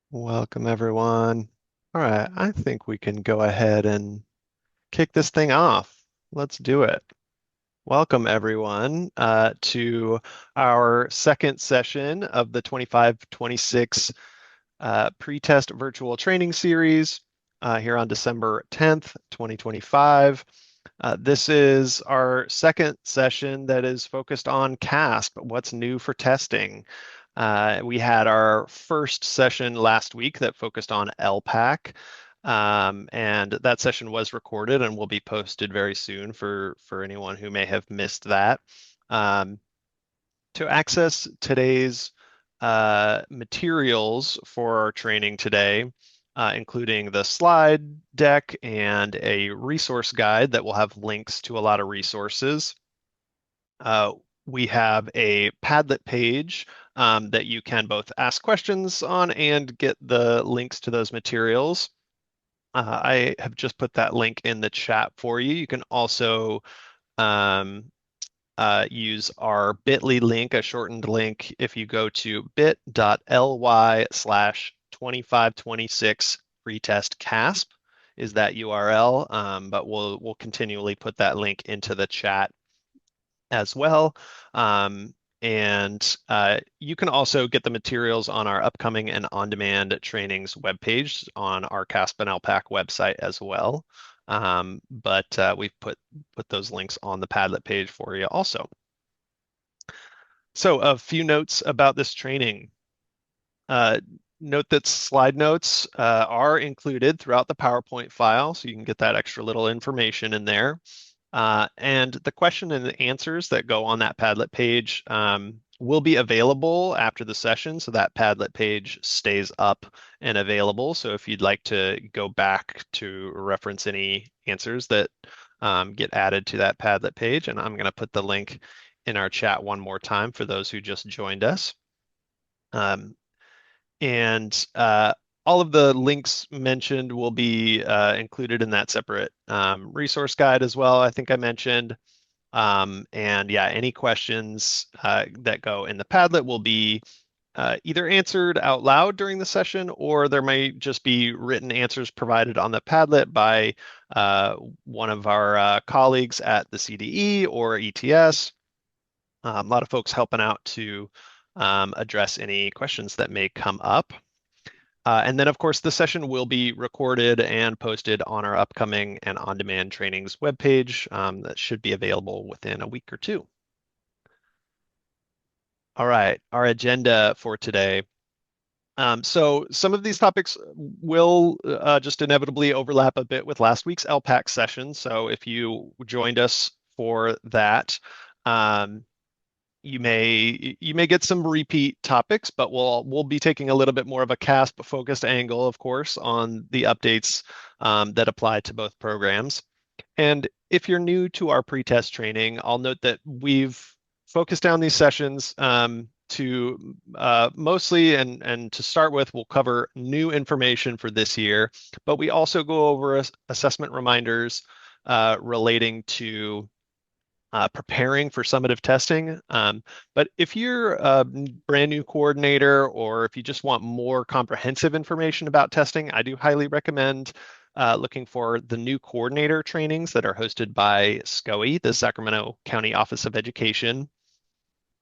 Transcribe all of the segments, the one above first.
Welcome, everyone. All right, I think we can go ahead and kick this thing off. Let's do it. Welcome, everyone, to our second session of the 25-26 Pretest virtual training series here on December 10th, 2025. This is our second session that is focused on CAASPP, what's new for testing. We had our first session last week that focused on ELPAC, and that session was recorded and will be posted very soon for anyone who may have missed that. Um, to access today's materials for our training today, including the slide deck and a resource guide that will have links to a lot of resources. Uh, we have a Padlet page that you can both ask questions on and get the links to those materials. I have just put that link in the chat for you. You can also um, use our bit.ly link, a shortened link, if you go to bit.ly/2526 pretest CAASPP is that URL, but we'll continually put that link into the chat as well. And you can also get the materials on our upcoming and on-demand trainings webpage on our CAASPP and ELPAC website as well. But we've put those links on the Padlet page for you also. So a few notes about this training. Uh, Note that slide notes are included throughout the PowerPoint file, so you can get that extra little information in there. And the question and the answers that go on that Padlet page will be available after the session, so that Padlet page stays up and available. So if you'd like to go back to reference any answers that get added to that Padlet page, and I'm going to put the link in our chat one more time for those who just joined us. And all of the links mentioned will be included in that separate resource guide as well, I think I mentioned. And yeah, any questions that go in the Padlet will be either answered out loud during the session, or there might just be written answers provided on the Padlet by one of our colleagues at the CDE or ETS. A lot of folks helping out to address any questions that may come up. And then, of course, the session will be recorded and posted on our upcoming and on-demand trainings webpage that should be available within a week or two. All right, our agenda for today. So some of these topics will just inevitably overlap a bit with last week's ELPAC session. So if you joined us for that, um, you may get some repeat topics, but we'll be taking a little bit more of a CAASPP focused angle, of course, on the updates that apply to both programs. And if you're new to our pretest training, I'll note that we've focused down these sessions to mostly, and to start with, we'll cover new information for this year, but we also go over assessment reminders relating to preparing for summative testing. But if you're a brand new coordinator, or if you just want more comprehensive information about testing, I do highly recommend looking for the new coordinator trainings that are hosted by SCOE, the Sacramento County Office of Education.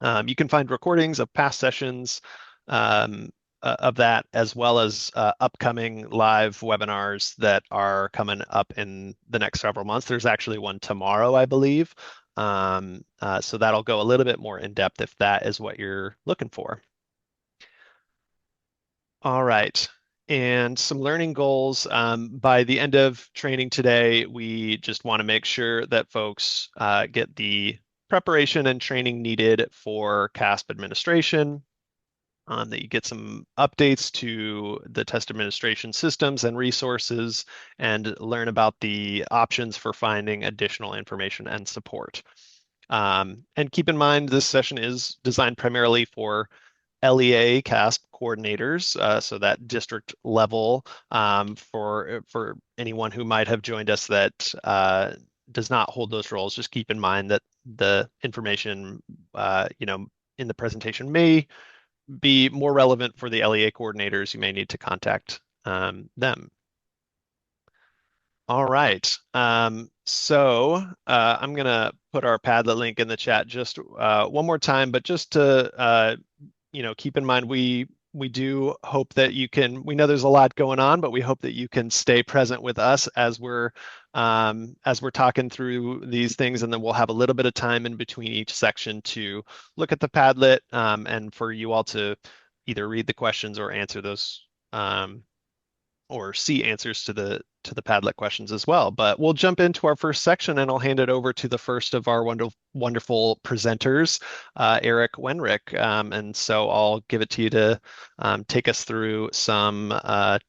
You can find recordings of past sessions of that, as well as upcoming live webinars that are coming up in the next several months. There's actually one tomorrow, I believe. So that'll go a little bit more in depth if that is what you're looking for. All right. And some learning goals. By the end of training today, we just want to make sure that folks get the preparation and training needed for CAASPP administration, that you get some updates to the test administration systems and resources, and learn about the options for finding additional information and support. And keep in mind, this session is designed primarily for LEA CAASPP coordinators, so that district level, for anyone who might have joined us that does not hold those roles. Just keep in mind that the information, in the presentation may be more relevant for the LEA coordinators, you may need to contact them. All right. I'm going to put our Padlet link in the chat just one more time, but just to keep in mind, we do hope that you can. We know there's a lot going on, but we hope that you can stay present with us as we're talking through these things, and then we'll have a little bit of time in between each section to look at the Padlet, and for you all to either read the questions or answer those. Or see answers to the Padlet questions as well. But we'll jump into our first section, and I'll hand it over to the first of our wonderful presenters, Eric Wenrick. And so I'll give it to you to take us through some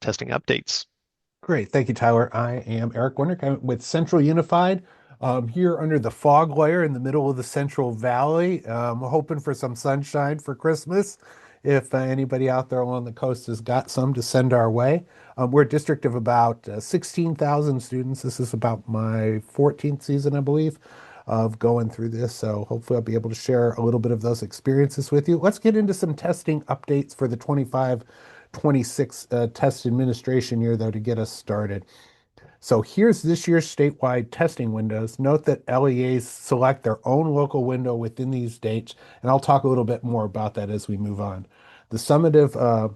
testing updates. Great. Thank you, Tyler. I am Eric Winnick. I'm with Central Unified here under the fog layer in the middle of the Central Valley. Hoping for some sunshine for Christmas. If anybody out there along the coast has got some to send our way. We're a district of about 16,000 students. This is about my 14th season, I believe, of going through this. So hopefully I'll be able to share a little bit of those experiences with you. Let's get into some testing updates for the 25-26 test administration year, though, to get us started. So here's this year's statewide testing windows. Note that LEAs select their own local window within these dates, and I'll talk a little bit more about that as we move on. The summative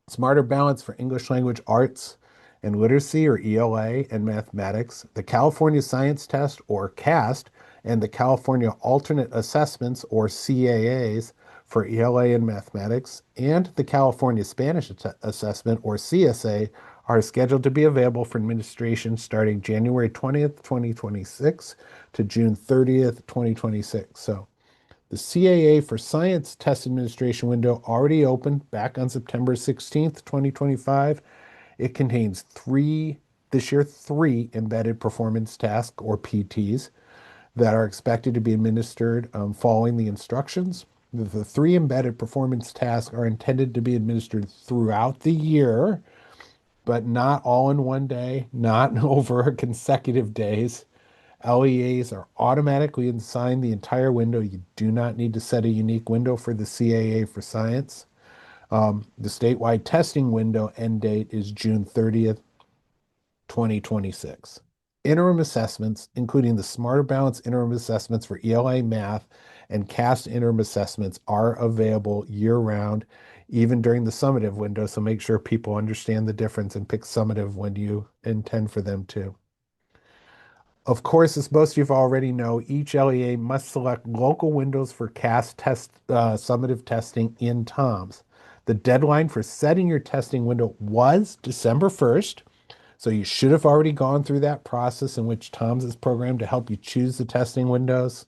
Smarter Balance for English Language Arts and Literacy, or ELA, and Mathematics, the California Science Test, or CAST, and the California Alternate Assessments, or CAAs, for ELA and Mathematics, and the California Spanish Assessment, or CSA, are scheduled to be available for administration starting January 20th, 2026 to June 30th, 2026. So the CAA for Science Test Administration window already opened back on September 16th, 2025. It contains three embedded performance tasks, or PTs, that are expected to be administered following the instructions. The three embedded performance tasks are intended to be administered throughout the year, but not all in one day, not over consecutive days. LEAs are automatically assigned the entire window. You do not need to set a unique window for the CAA for science. The statewide testing window end date is June 30th, 2026. Interim assessments, including the Smarter Balance interim assessments for ELA Math and CAST interim assessments, are available year-round, even during the summative window, so make sure people understand the difference and pick summative when you intend for them to. Of course, as most of you already know, each LEA must select local windows for CAST summative testing in TOMS. The deadline for setting your testing window was December 1st, so you should have already gone through that process in which TOMS is programmed to help you choose the testing windows.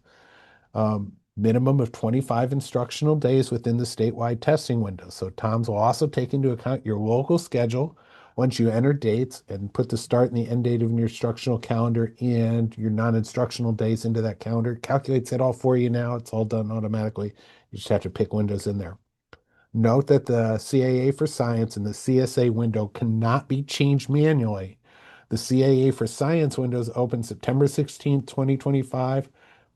Minimum of 25 instructional days within the statewide testing window. So TOMS will also take into account your local schedule once you enter dates and put the start and the end date of your instructional calendar and your non-instructional days into that calendar. Calculates it all for you now. It's all done automatically. You just have to pick windows in there. Note that the CAA for Science and the CSA window cannot be changed manually. The CAA for Science windows open September 16th, 2025.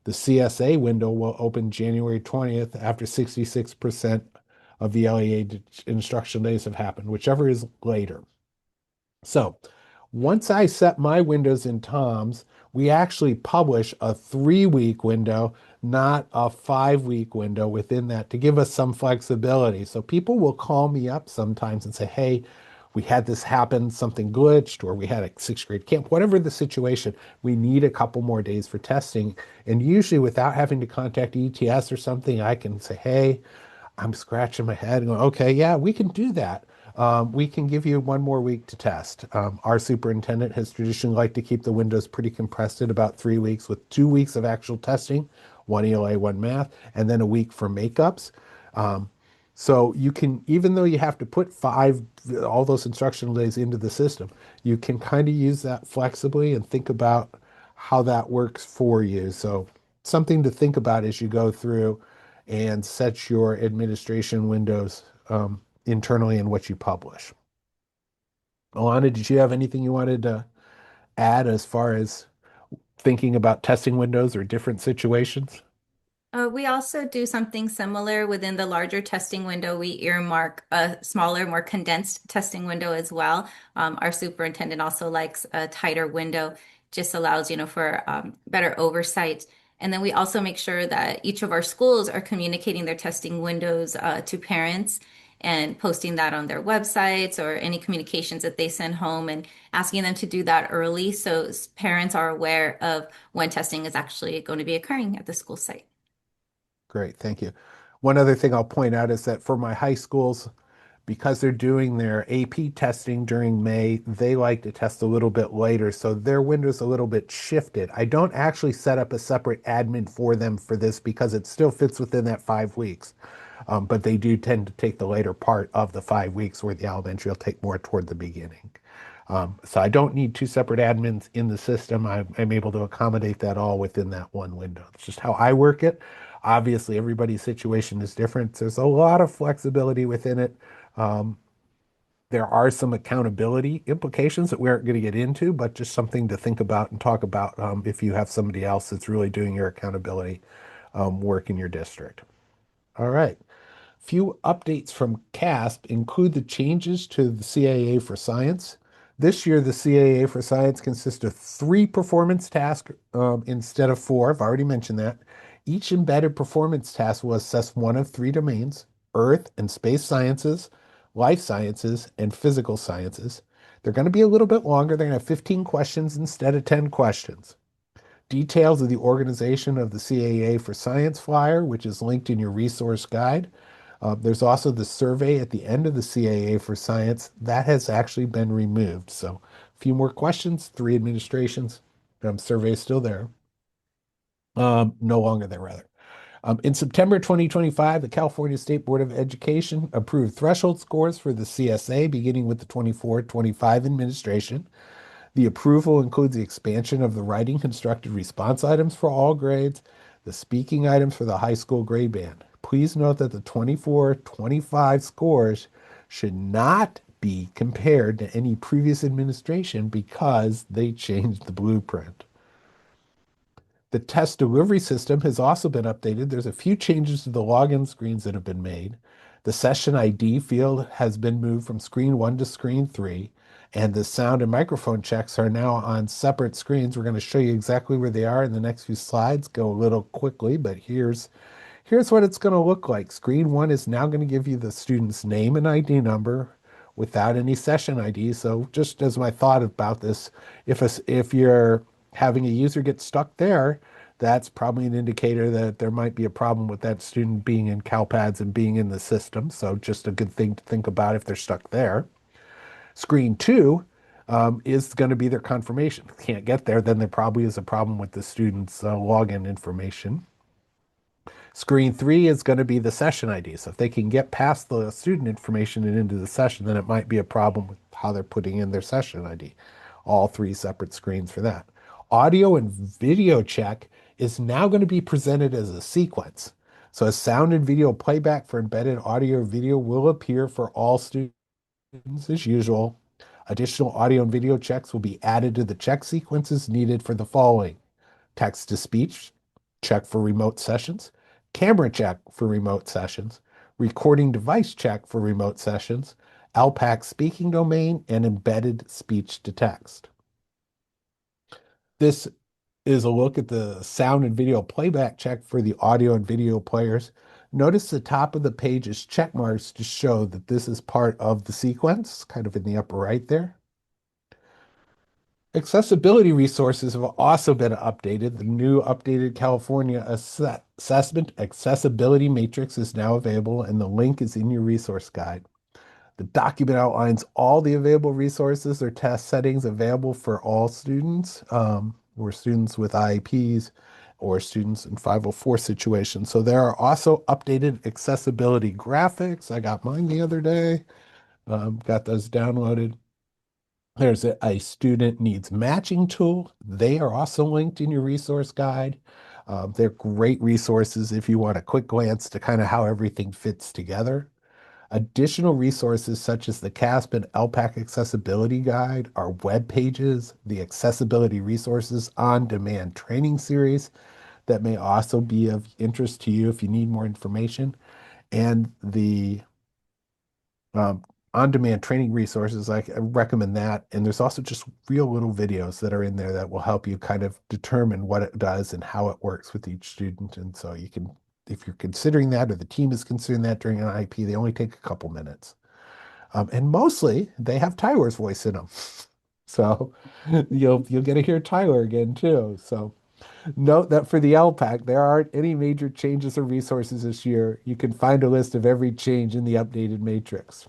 The CSA window will open January 20th after 66% of the LEA instruction days have happened, whichever is later. So once I set my windows in TOMS, we actually publish a 3-week window, not a 5-week window within that, to give us some flexibility. So people will call me up sometimes and say, hey, we had this happen, something glitched, or we had a 6th grade camp, whatever the situation, we need a couple more days for testing. And usually without having to contact ETS or something, I can say, hey, I'm scratching my head and going, okay, yeah, we can do that. We can give you one more week to test. Our superintendent has traditionally liked to keep the windows pretty compressed at about 3 weeks, with 2 weeks of actual testing, one ELA, one math, and then a week for makeups. So you can, even though you have to put all those instructional days into the system, you can kind of use that flexibly and think about how that works for you. So something to think about as you go through and set your administration windows internally in what you publish. Alana, did you have anything you wanted to add as far as thinking about testing windows or different situations? We also do something similar within the larger testing window. We earmark a smaller, more condensed testing window as well. Our superintendent also likes a tighter window, just allows, for better oversight. And then we also make sure that each of our schools are communicating their testing windows to parents and posting that on their websites or any communications that they send home and asking them to do that early so parents are aware of when testing is actually going to be occurring at the school site. Great, thank you. One other thing I'll point out is that for my high schools, because they're doing their AP testing during May, they like to test a little bit later, so their window's a little bit shifted. I don't actually set up a separate admin for them for this because it still fits within that 5 weeks. But they do tend to take the later part of the 5 weeks where the elementary will take more toward the beginning. So I don't need two separate admins in the system. I'm able to accommodate that all within that one window. It's just how I work it. Obviously, everybody's situation is different. There's a lot of flexibility within it. Um, there are some accountability implications that we aren't going to get into, but just something to think about and talk about if you have somebody else that's really doing your accountability work in your district. All right. Few updates from CAASPP include the changes to the CAA for Science. This year, the CAA for Science consists of three performance tasks instead of four. I've already mentioned that. Each embedded performance task will assess one of three domains: Earth and space sciences, life sciences, and physical sciences. They're going to be a little bit longer. They're going to have 15 questions instead of 10 questions. Details of the organization of the CAA for Science flyer, which is linked in your resource guide. There's also the survey at the end of the CAA for Science. That has actually been removed. So a few more questions, three administrations. Survey is still there. No longer there, rather. In September 2025, the California State Board of Education approved threshold scores for the CSA beginning with the 24-25 administration. The approval includes the expansion of the writing constructed response items for all grades, the speaking items for the high school grade band. Please note that the 24-25 scores should not be compared to any previous administration because they changed the blueprint. The test delivery system has also been updated. There's a few changes to the login screens that have been made. The session ID field has been moved from screen 1 to screen 3, and the sound and microphone checks are now on separate screens. We're going to show you exactly where they are in the next few slides. Go a little quickly, but here's what it's going to look like. Screen 1 is now going to give you the student's name and ID number without any session ID. So just as my thought about this, if you're having a user get stuck there, that's probably an indicator that there might be a problem with that student being in CalPads and being in the system. So just a good thing to think about if they're stuck there. Screen 2 is going to be their confirmation. If they can't get there, then there probably is a problem with the student's login information. Screen 3 is going to be the session ID. So if they can get past the student information and into the session, then it might be a problem with how they're putting in their session ID. All three separate screens for that. Audio and video check is now going to be presented as a sequence. So a sound and video playback for embedded audio or video will appear for all students as usual. Additional audio and video checks will be added to the check sequences needed for the following: text to speech, check for remote sessions; camera check for remote sessions; recording device check for remote sessions; ELPAC speaking domain; and embedded speech to text. This is a look at the sound and video playback check for the audio and video players. Notice the top of the page is check marks to show that this is part of the sequence, kind of in the upper right there. Accessibility resources have also been updated. The new updated California Assessment Accessibility Matrix is now available, and the link is in your resource guide. The document outlines all the available resources or test settings available for all students, or students with IEPs, or students in 504 situations. So there are also updated accessibility graphics. I got mine the other day, got those downloaded. There's a student needs matching tool. They are also linked in your resource guide. They're great resources if you want a quick glance to kind of how everything fits together. Additional resources such as the CAASPP and ELPAC Accessibility Guide, our web pages, the Accessibility Resources on Demand training series, that may also be of interest to you if you need more information. And the um, on-demand training resources, I recommend that. And there's also just real little videos that are in there that will help you kind of determine what it does and how it works with each student. And so you can, if you're considering that or the team is considering that during an IEP, they only take a couple minutes. And mostly they have Tyler's voice in them. So you'll get to hear Tyler again too. So note that for the LPAC, there aren't any major changes or resources this year. You can find a list of every change in the updated matrix.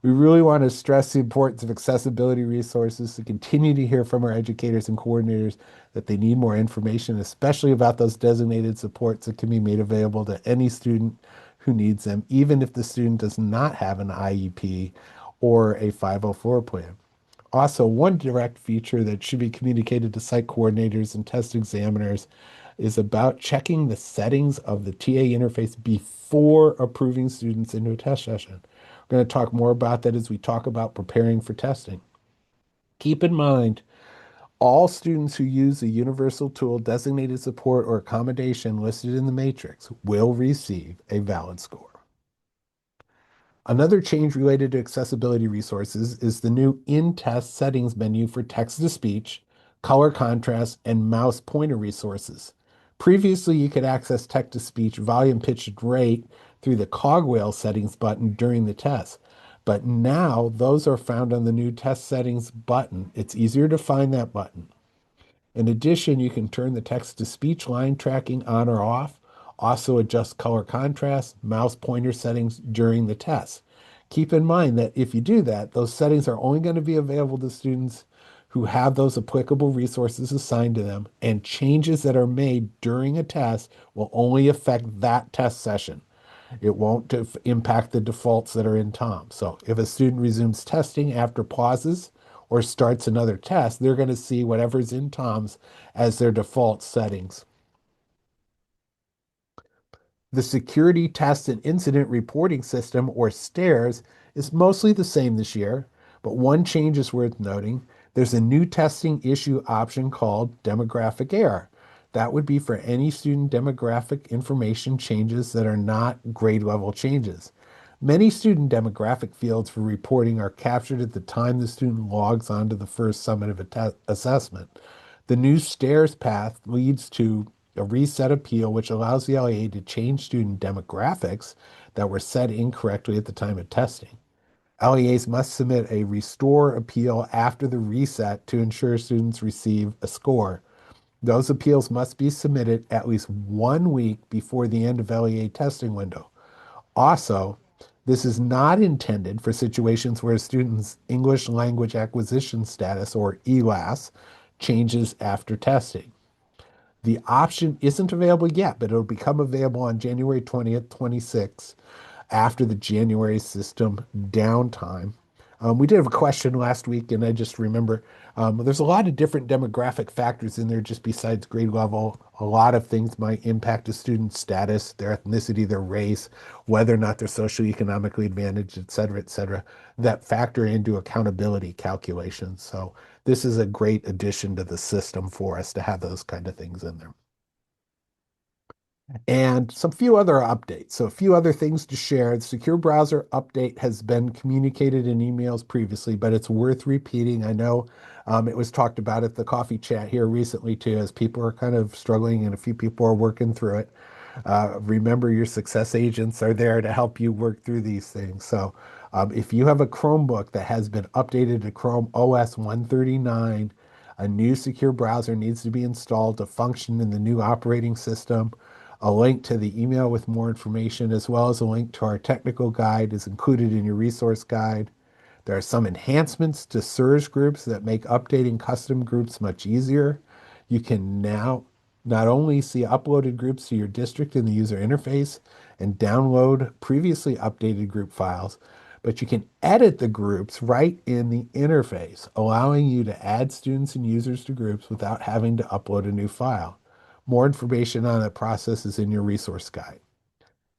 We really want to stress the importance of accessibility resources to continue to hear from our educators and coordinators that they need more information, especially about those designated supports that can be made available to any student who needs them, even if the student does not have an IEP or a 504 plan. Also, one direct feature that should be communicated to site coordinators and test examiners is about checking the settings of the TA interface before approving students into a test session. We're going to talk more about that as we talk about preparing for testing. Keep in mind, all students who use the universal tool designated support or accommodation listed in the matrix will receive a valid score. Another change related to accessibility resources is the new in-test settings menu for text-to-speech, color contrast, and mouse pointer resources. Previously, you could access text-to-speech, volume, pitch, and rate through the cogwheel settings button during the test. But now those are found on the new test settings button. It's easier to find that button. In addition, you can turn the text-to-speech line tracking on or off, also adjust color contrast, mouse pointer settings during the test. Keep in mind that if you do that, those settings are only going to be available to students who have those applicable resources assigned to them, and changes that are made during a test will only affect that test session. It won't impact the defaults that are in Tom. So if a student resumes testing after pauses or starts another test, they're going to see whatever's in Tom's as their default settings. The Security Test and Incident Reporting System, or STARS, is mostly the same this year, but one change is worth noting. There's a new testing issue option called demographic error. That would be for any student demographic information changes that are not grade level changes. Many student demographic fields for reporting are captured at the time the student logs onto the first summative assessment. The new STARS path leads to a reset appeal, which allows the LEA to change student demographics that were set incorrectly at the time of testing. LEAs must submit a restore appeal after the reset to ensure students receive a score. Those appeals must be submitted at least 1 week before the end of LEA testing window. Also, this is not intended for situations where a student's English language acquisition status, or ELAS, changes after testing. The option isn't available yet, but it'll become available on January 20th, 26, after the January system downtime. We did have a question last week, and I just remember there's a lot of different demographic factors in there just besides grade level. A lot of things might impact a student's status, their ethnicity, their race, whether or not they're socioeconomically advantaged, et cetera, that factor into accountability calculations. So this is a great addition to the system for us to have those kind of things in there. And some few other updates. So a few other things to share. The secure browser update has been communicated in emails previously, but it's worth repeating. I know it was talked about at the coffee chat here recently too, as people are kind of struggling and a few people are working through it. Remember, your success agents are there to help you work through these things. So if you have a Chromebook that has been updated to Chrome OS 139, a new secure browser needs to be installed to function in the new operating system. A link to the email with more information, as well as a link to our technical guide, is included in your resource guide. There are some enhancements to surge groups that make updating custom groups much easier. You can now not only see uploaded groups to your district in the user interface and download previously updated group files, but you can edit the groups right in the interface, allowing you to add students and users to groups without having to upload a new file. More information on that process is in your resource guide.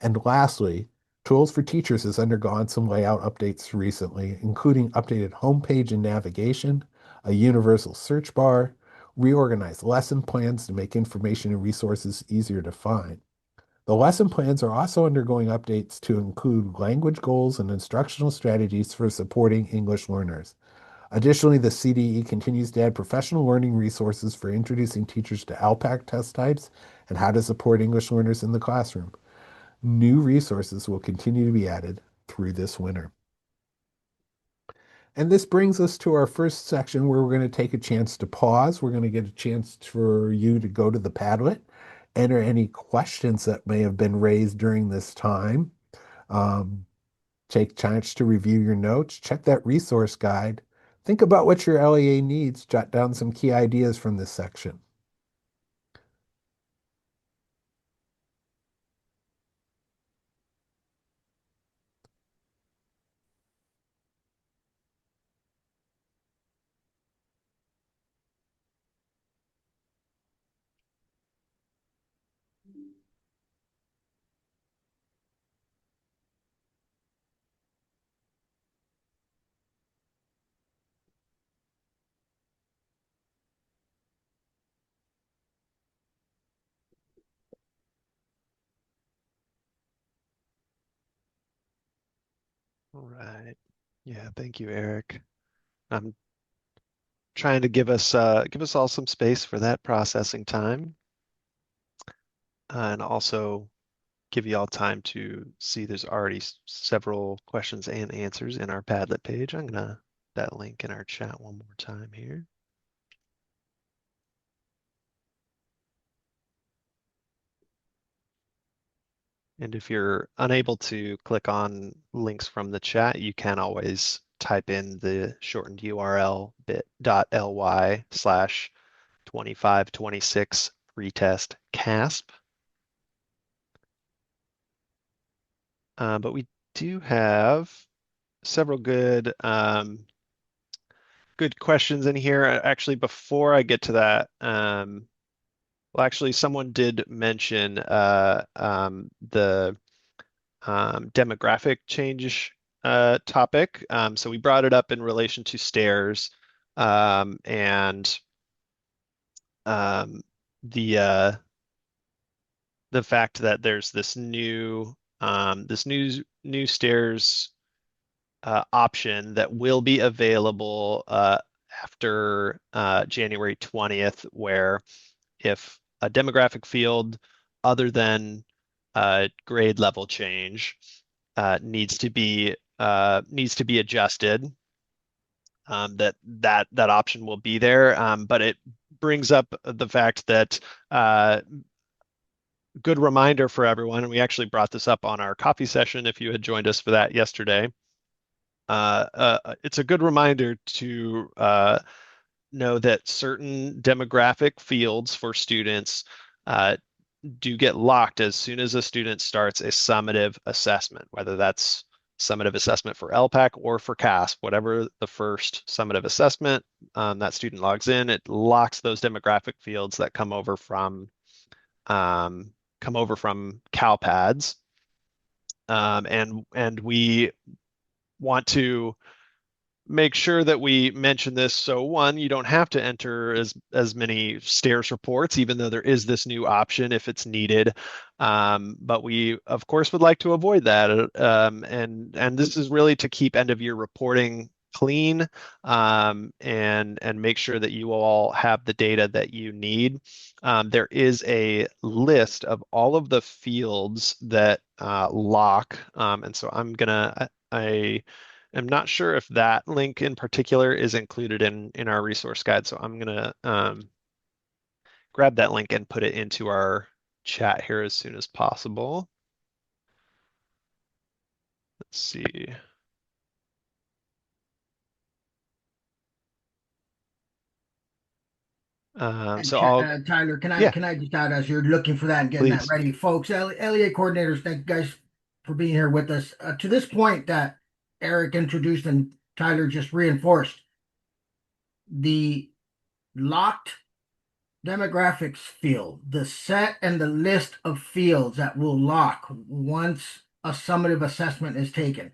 And lastly, Tools for Teachers has undergone some layout updates recently, including updated homepage and navigation, a universal search bar, Reorganize lesson plans to make information and resources easier to find. The lesson plans are also undergoing updates to include language goals and instructional strategies for supporting English learners. Additionally, the CDE continues to add professional learning resources for introducing teachers to ELPAC test types and how to support English learners in the classroom. New resources will continue to be added through this winter. And this brings us to our first section where we're going to take a chance to pause. We're going to get a chance for you to go to the Padlet, enter any questions that may have been raised during this time. Take a chance to review your notes, check that resource guide, think about what your LEA needs, jot down some key ideas from this section. All right. Yeah, thank you, Eric. I'm trying to give us all some space for that processing time, and also give you all time to see there's already several questions and answers in our Padlet page. I'm gonna that link in our chat one more time here. And if you're unable to click on links from the chat, you can always type in the shortened URL bit.ly/2526 pretest CAASPP. But we do have several good questions in here. Actually, before I get to that, well, actually, someone did mention the demographic change topic. So we brought it up in relation to stairs, and um, the uh, the fact that there's this new stairs option that will be available after January 20th, where if a demographic field other than grade level change needs to be adjusted, that option will be there. But it brings up the fact that good reminder for everyone, and we actually brought this up on our coffee session if you had joined us for that yesterday. It's a good reminder to know that certain demographic fields for students do get locked as soon as a student starts a summative assessment, whether that's summative assessment for ELPAC or for CAASPP, whatever the first summative assessment that student logs in, it locks those demographic fields that come over from CalPads, and we want to make sure that we mention this. So one, you don't have to enter as many stairs reports, even though there is this new option if it's needed. But we, of course, would like to avoid that. And this is really to keep end of year reporting clean, and make sure that you all have the data that you need. There is a list of all of the fields that lock, and so I'm not sure if that link in particular is included in our resource guide, so I'm gonna grab that link and put it into our chat here as soon as possible. Let's see. So Tyler, can I yeah, can I just add as you're looking for that and getting that please. ready, folks? LEA coordinators, thank you guys for being here with us. To this point that Eric introduced and Tyler just reinforced, the locked demographics field, the set and the list of fields that will lock once a summative assessment is taken.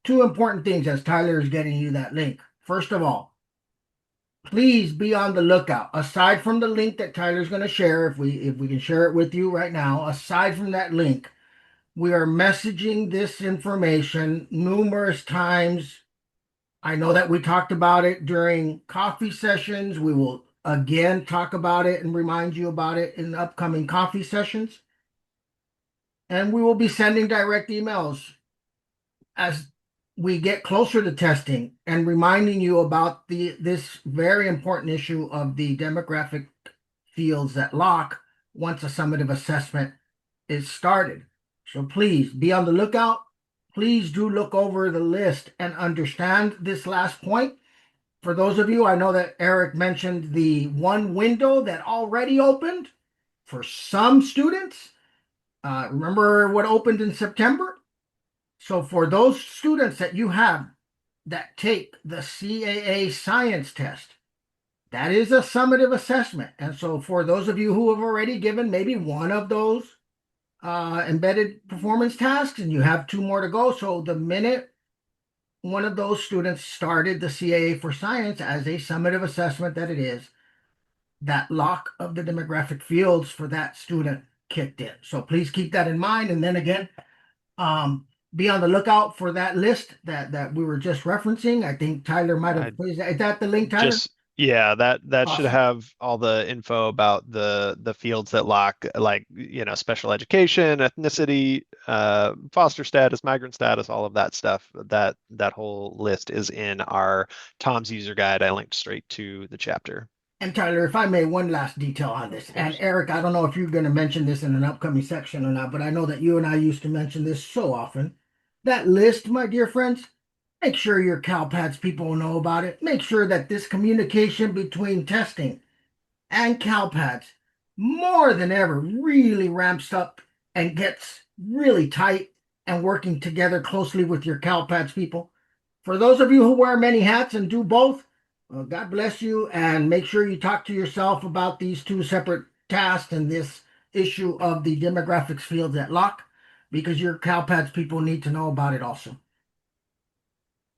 Two important things as Tyler is getting you that link. First of all, please be on the lookout. Aside from the link that Tyler's going to share, if we can share it with you right now, aside from that link, we are messaging this information numerous times. I know that we talked about it during coffee sessions. We will again talk about it and remind you about it in upcoming coffee sessions. And we will be sending direct emails as we get closer to testing and reminding you about this very important issue of the demographic fields that lock once a summative assessment is started. So please be on the lookout. Please do look over the list and understand this last point. For those of you, I know that Eric mentioned the one window that already opened for some students. Remember what opened in September? So for those students that you have that take the CAA science test, that is a summative assessment. And so for those of you who have already given maybe one of those embedded performance tasks and you have two more to go, so the minute one of those students started the CAA for science as a summative assessment that it is, that lock of the demographic fields for that student kicked in. So please keep that in mind. And then again, be on the lookout for that list that we were just referencing. I think Tyler might I have placed that. Is that the link, Tyler? just yeah, that should Awesome. have all the info about the fields that lock, like, special education, ethnicity, foster status, migrant status, all of that stuff. That whole list is in our Tom's user guide. I linked straight to the chapter. And Tyler, if I may, one last detail on this. Of And course. Eric, I don't know if you're going to mention this in an upcoming section or not, but I know that you and I used to mention this so often. That list, my dear friends, make sure your CalPads people know about it. Make sure that this communication between testing and CalPads more than ever really ramps up and gets really tight and working together closely with your CalPads people. For those of you who wear many hats and do both, well, God bless you, and make sure you talk to yourself about these two separate tasks and this issue of the demographics fields at lock, because your CalPads people need to know about it also.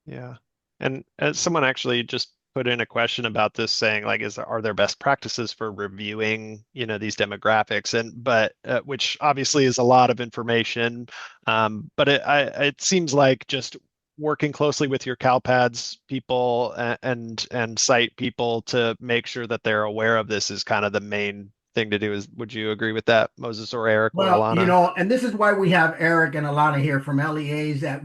Yeah. And someone actually just put in a question about this, saying, like, are there best practices for reviewing, these demographics? And but which obviously is a lot of information. But it seems like just working closely with your CalPads people and site people to make sure that they're aware of this is kind of the main thing to do. Would you agree with that, Moses or Eric or Well, Alana? and this is why we have Eric and Alana here from LEAs that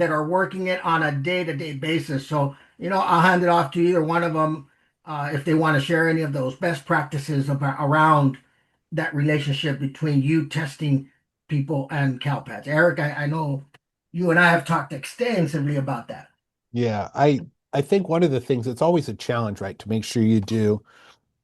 are working it on a day-to-day basis. So, I'll hand it off to either one of them if they want to share any of those best practices around that relationship between you testing people and CalPads. Eric, I know you and I have talked extensively about that. Yeah, I think one of the things, it's always a challenge, right, to make sure you do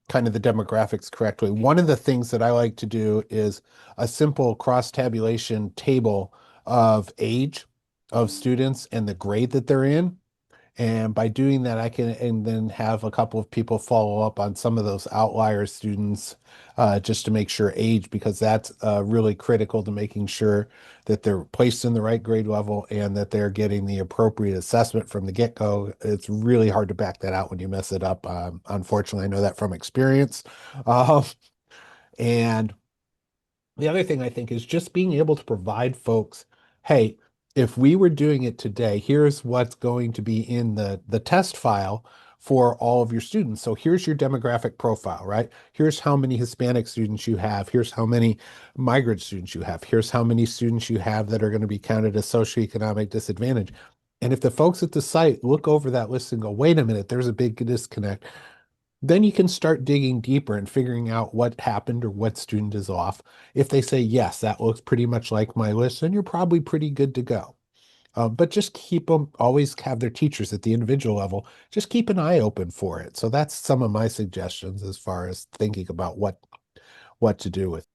kind of the demographics correctly. One of the things that I like to do is a simple cross-tabulation table of age of students and the grade that they're in. And by doing that, I can and then have a couple of people follow up on some of those outlier students just to make sure age, because that's really critical to making sure that they're placed in the right grade level and that they're getting the appropriate assessment from the get-go. It's really hard to back that out when you mess it up. Unfortunately, I know that from experience. Uh, and the other thing I think is just being able to provide folks, hey, if we were doing it today, here's what's going to be in the test file for all of your students. So here's your demographic profile, right? Here's how many Hispanic students you have. Here's how many migrant students you have. Here's how many students you have that are going to be counted as socioeconomic disadvantage. And if the folks at the site look over that list and go, wait a minute, there's a big disconnect, then you can start digging deeper and figuring out what happened or what student is off. If they say, yes, that looks pretty much like my list, then you're probably pretty good to go. But just keep them, always have their teachers at the individual level, just keep an eye open for it. So that's some of my suggestions as far as thinking about what to do with.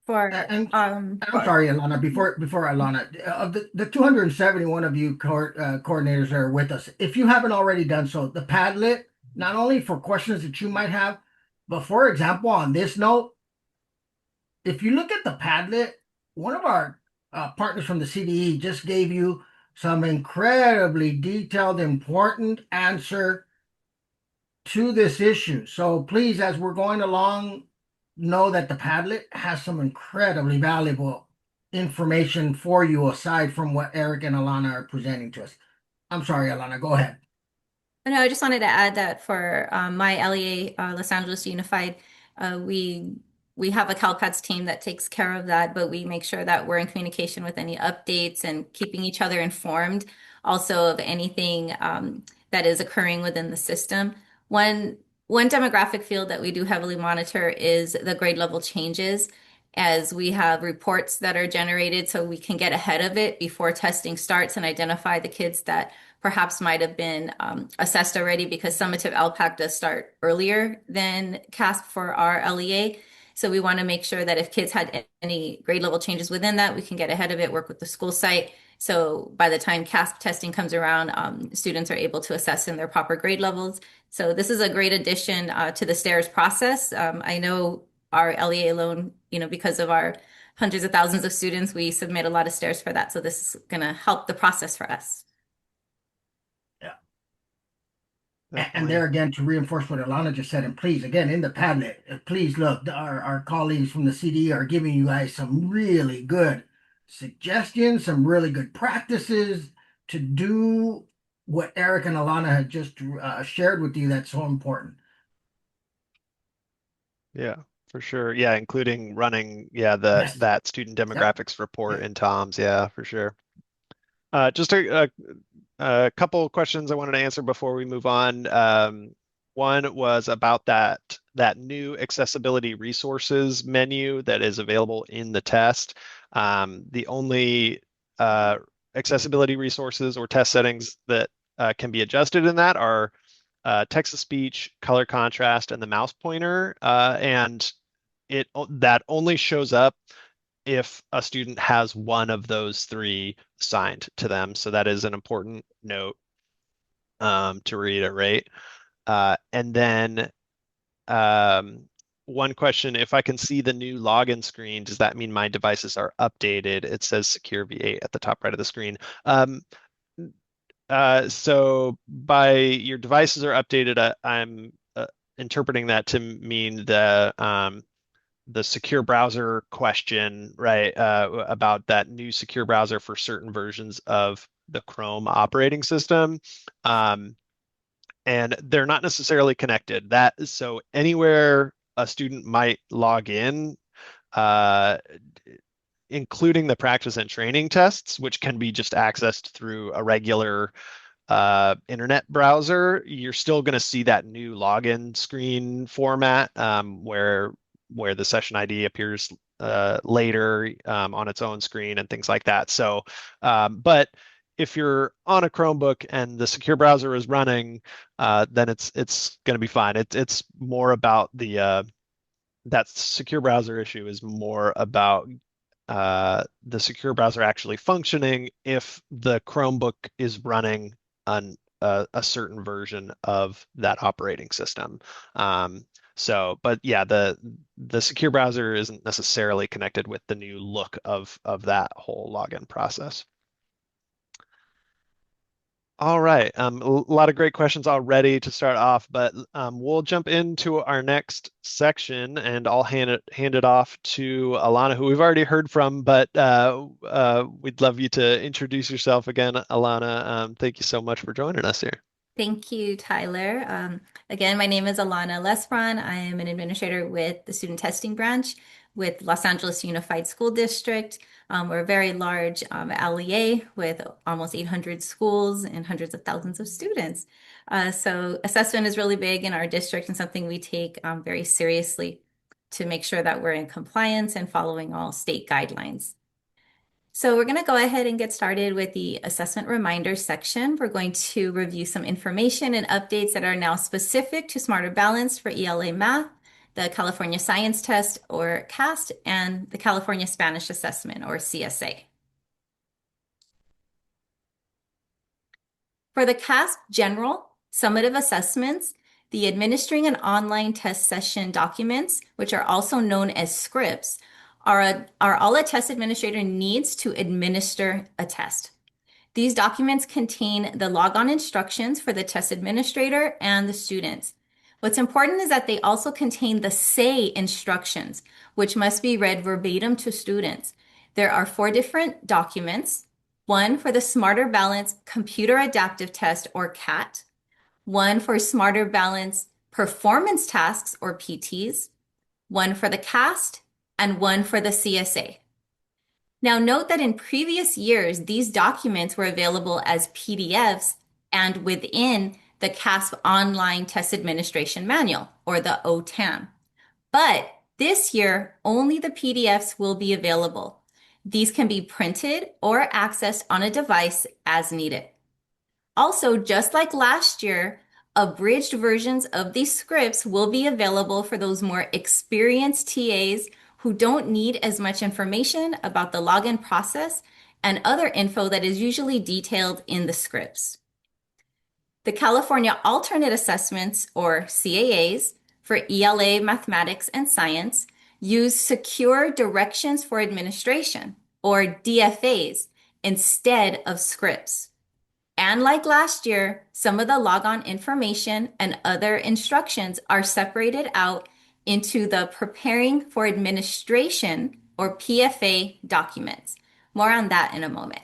For And I'm sorry, Alana. Before Alana, of the 271 of you coordinators that are with us, if you haven't already done so, the Padlet, not only for questions that you might have, but for example, on this note, if you look at the Padlet, one of our partners from the CDE just gave you some incredibly detailed, important answer to this issue. So please, as we're going along, know that the Padlet has some incredibly valuable information for you aside from what Eric and Alana are presenting to us. I'm sorry, Alana, go ahead. No, I just wanted to add that for my LEA, Los Angeles Unified, uh, we we have a CalPADS team that takes care of that, but we make sure that we're in communication with any updates and keeping each other informed also of anything that is occurring within the system. One one demographic field that we do heavily monitor is the grade level changes, as we have reports that are generated so we can get ahead of it before testing starts and identify the kids that perhaps might have been assessed already, because summative ELPAC does start earlier than CAASPP for our LEA. So we want to make sure that if kids had any grade level changes within that, we can get ahead of it, work with the school site. So by the time CAASPP testing comes around, students are able to assess in their proper grade levels. So this is a great addition to the STARS process. I know our LEA alone, because of our hundreds of thousands of students, we submit a lot of STARS for that. So this is going to help the process for us. Yeah. And Definitely. there again, to reinforce what Alana just said, and please, again, in the Padlet, please look, our colleagues from the CD are giving you guys some really good suggestions, some really good practices to do what Eric and Alana had just shared with you. That's so important. Yeah, for sure. Yeah, including running, Yes. that student Yep. demographics report Yeah. in Tom's. Yeah, for sure. Just a couple questions I wanted to answer before we move on. One was about that new accessibility resources menu that is available in the test. The only accessibility resources or test settings that can be adjusted in that are text to speech, color contrast, and the mouse pointer. And that only shows up if a student has one of those three assigned to them. So that is an important note to reiterate. And then one question, if I can see the new login screen, does that mean my devices are updated? It says Secure V8 at the top right of the screen. So by your devices are updated, I'm interpreting that to mean the secure browser question, right? About that new secure browser for certain versions of the Chrome operating system. Um, and they're not necessarily connected. So anywhere a student might log in, uh, including the practice and training tests, which can be just accessed through a regular internet browser, you're still going to see that new login screen format where the session ID appears later on its own screen and things like that. So, but if you're on a Chromebook and the secure browser is running, then it's going to be fine. It's more about that secure browser issue is more about the secure browser actually functioning if the Chromebook is running on a certain version of that operating system. But yeah, the secure browser isn't necessarily connected with the new look of that whole login process. All right. A lot of great questions already to start off, but we'll jump into our next section, and I'll hand it off to Alana, who we've already heard from, but we'd love you to introduce yourself again, Alana. Thank you so much for joining us here. Thank you, Tyler. Again, my name is Alana Lesbron. I am an administrator with the Student Testing Branch with Los Angeles Unified School District. We're a very large LEA with almost 800 schools and hundreds of thousands of students. So assessment is really big in our district and something we take very seriously to make sure that we're in compliance and following all state guidelines. So we're going to go ahead and get started with the assessment reminder section. We're going to review some information and updates that are now specific to Smarter Balanced for ELA Math, the California Science Test or CAST, and the California Spanish Assessment or CSA. For the CASP General Summative Assessments, the administering an online test session documents, which are also known as scripts, are all a test administrator needs to administer a test. These documents contain the logon instructions for the test administrator and the students. What's important is that they also contain the say instructions, which must be read verbatim to students. There are 4 different documents, one for the Smarter Balance Computer Adaptive Test, or CAT, one for Smarter Balance Performance Tasks, or PTs, one for the CAST, and one for the CSA. Now note that in previous years, these documents were available as PDFs and within the CAASPP Online Test Administration Manual, or the OTAM. But this year, only the PDFs will be available. These can be printed or accessed on a device as needed. Also, just like last year, abridged versions of these scripts will be available for those more experienced TAs who don't need as much information about the login process and other info that is usually detailed in the scripts. The California Alternate Assessments, or CAAs, for ELA Mathematics and Science use Secure Directions for Administration, or DFAs, instead of scripts. And like last year, some of the logon information and other instructions are separated out into the Preparing for Administration, or PFA, documents. More on that in a moment.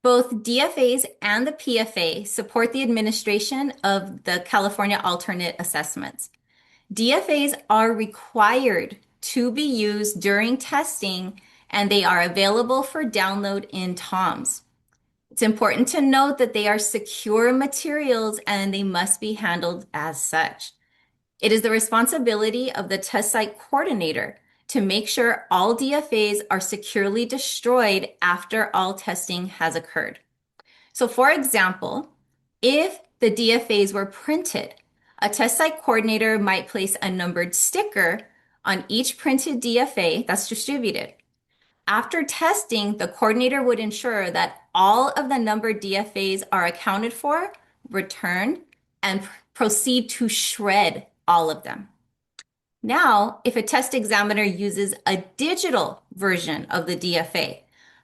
Both DFAs and the PFA support the administration of the California Alternate Assessments. DFAs are required to be used during testing, and they are available for download in TOMS. It's important to note that they are secure materials and they must be handled as such. It is the responsibility of the test site coordinator to make sure all DFAs are securely destroyed after all testing has occurred. So for example, if the DFAs were printed, a test site coordinator might place a numbered sticker on each printed DFA that's distributed. After testing, the coordinator would ensure that all of the numbered DFAs are accounted for, returned, and proceed to shred all of them. Now, if a test examiner uses a digital version of the DFA,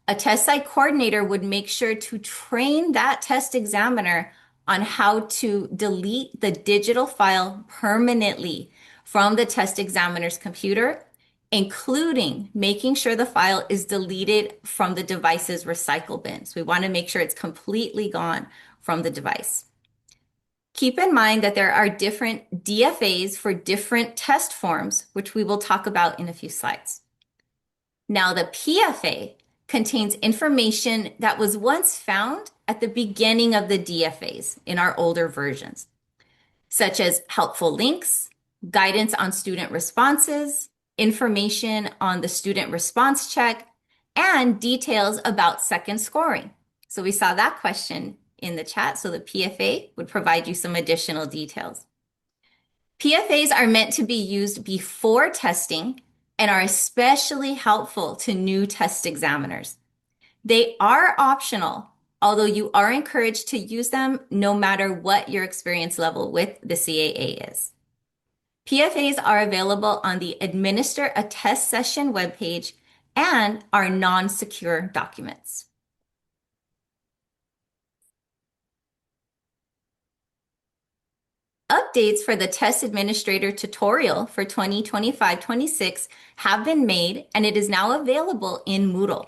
a test site coordinator would make sure to train that test examiner on how to delete the digital file permanently from the test examiner's computer, including making sure the file is deleted from the device's recycle bin. So we want to make sure it's completely gone from the device. Keep in mind that there are different DFAs for different test forms, which we will talk about in a few slides. Now, the PFA contains information that was once found at the beginning of the DFAs in our older versions, such as helpful links, guidance on student responses, information on the student response check, and details about second scoring. So we saw that question in the chat, so the PFA would provide you some additional details. PFAs are meant to be used before testing and are especially helpful to new test examiners. They are optional, although you are encouraged to use them no matter what your experience level with the CAA is. PFAs are available on the Administer a Test Session webpage and are non-secure documents. Updates for the Test Administrator tutorial for 2025-26 have been made, and it is now available in Moodle.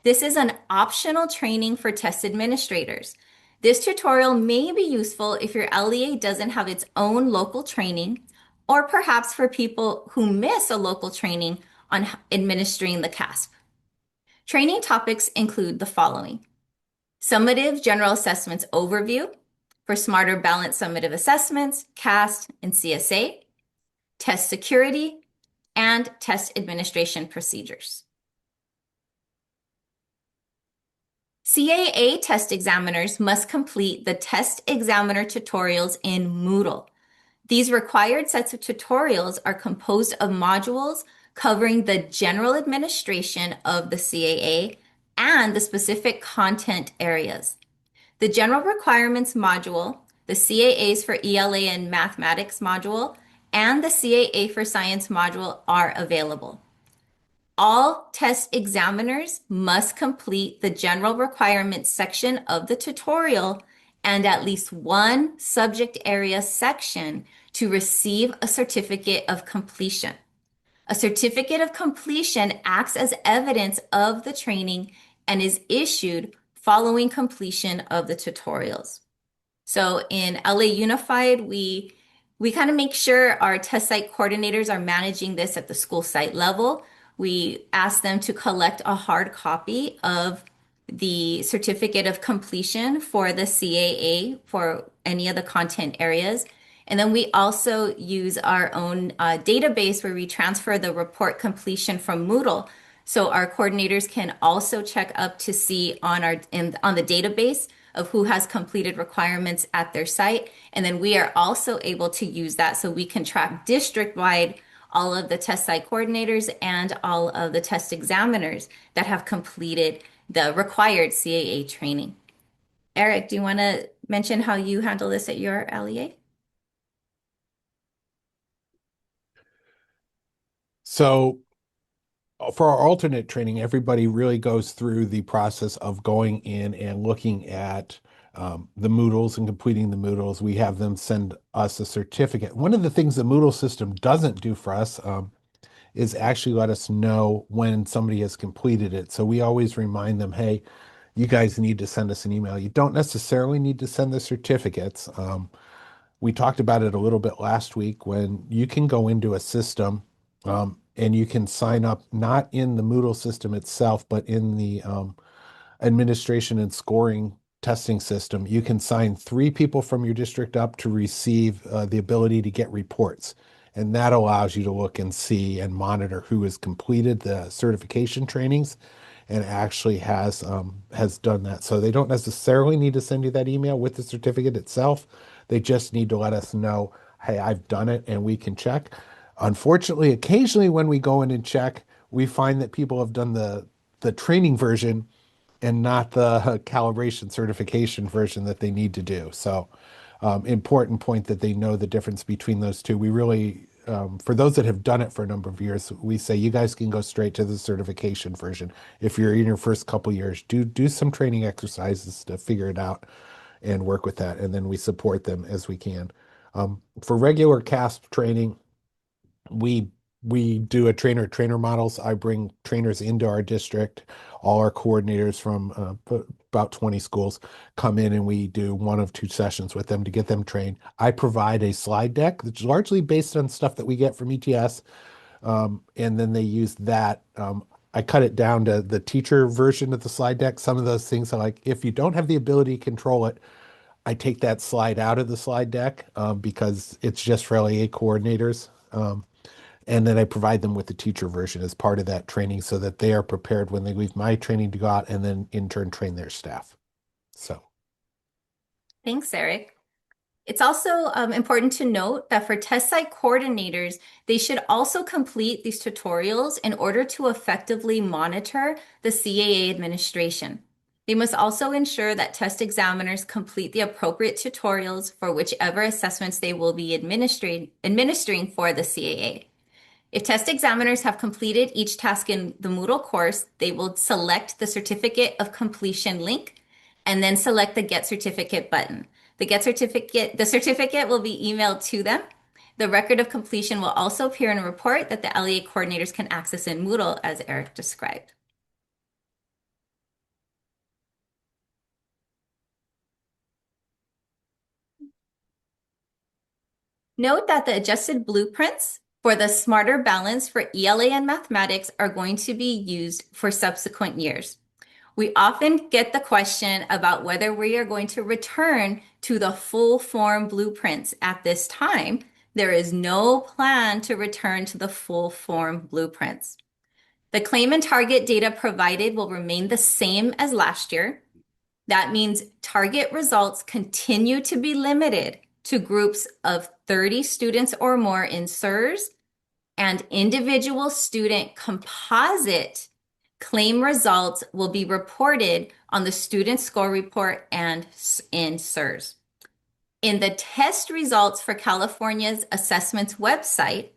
This is an optional training for test administrators. This tutorial may be useful if your LEA doesn't have its own local training, or perhaps for people who miss a local training on administering the CAASPP. Training topics include the following: Summative General Assessments Overview for Smarter Balanced Summative Assessments, CAST, and CSA, Test Security, and Test Administration Procedures. CAA test examiners must complete the test examiner tutorials in Moodle. These required sets of tutorials are composed of modules covering the general administration of the CAA and the specific content areas. The General Requirements module, the CAAs for ELA and Mathematics module, and the CAA for Science module are available. All test examiners must complete the general requirements section of the tutorial and at least one subject area section to receive a certificate of completion. A certificate of completion acts as evidence of the training and is issued following completion of the tutorials. So in LA Unified, we kind of make sure our test site coordinators are managing this at the school site level. We ask them to collect a hard copy of the certificate of completion for the CAA for any of the content areas. And then we also use our own database where we transfer the report completion from Moodle. So our coordinators can also check up to see on on the database of who has completed requirements at their site. And then we are also able to use that so we can track district-wide all of the test site coordinators and all of the test examiners that have completed the required CAA training. Eric, do you want to mention how you handle this at your LEA? So for our alternate training, everybody really goes through the process of going in and looking at the Moodles and completing the Moodles. We have them send us a certificate. One of the things the Moodle system doesn't do for us is actually let us know when somebody has completed it. So we always remind them, hey, you guys need to send us an email. You don't necessarily need to send the certificates. We talked about it a little bit last week when you can go into a system and you can sign up not in the Moodle system itself, but in the administration and scoring testing system. You can sign 3 people from your district up to receive the ability to get reports. And that allows you to look and see and monitor who has completed the certification trainings and actually has done that. So they don't necessarily need to send you that email with the certificate itself. They just need to let us know, hey, I've done it, and we can check. Unfortunately, occasionally when we go in and check, we find that people have done the training version and not the calibration certification version that they need to do. So important point that they know the difference between those two. We really, for those that have done it for a number of years, we say you guys can go straight to the certification version. If you're in your first couple years, do some training exercises to figure it out and work with that, and then we support them as we can. For regular CAASPP training, we we do a trainer models. I bring trainers into our district. All our coordinators from about 20 schools come in and we do 1 of 2 sessions with them to get them trained. I provide a slide deck that's largely based on stuff that we get from ETS. And then they use that. I cut it down to the teacher version of the slide deck. Some of those things are like, if you don't have the ability to control it, I take that slide out of the slide deck because it's just for LEA coordinators. And then I provide them with the teacher version as part of that training so that they are prepared when they leave my training to go out and then in turn train their staff. So. Thanks, Eric. It's also important to note that for test site coordinators, they should also complete these tutorials in order to effectively monitor the CAA administration. They must also ensure that test examiners complete the appropriate tutorials for whichever assessments they will be administering for the CAA. If test examiners have completed each task in the Moodle course, they will select the certificate of completion link and then select the Get Certificate button. The certificate will be emailed to them. The record of completion will also appear in a report that the LEA coordinators can access in Moodle, as Eric described. Note that the adjusted blueprints for the Smarter Balance for ELA and mathematics are going to be used for subsequent years. We often get the question about whether we are going to return to the full form blueprints at this time. There is no plan to return to the full form blueprints. The claim and target data provided will remain the same as last year. That means target results continue to be limited to groups of 30 students or more in SIRS, and individual student composite claim results will be reported on the student score report and in SIRS. In the test results for California's assessments website,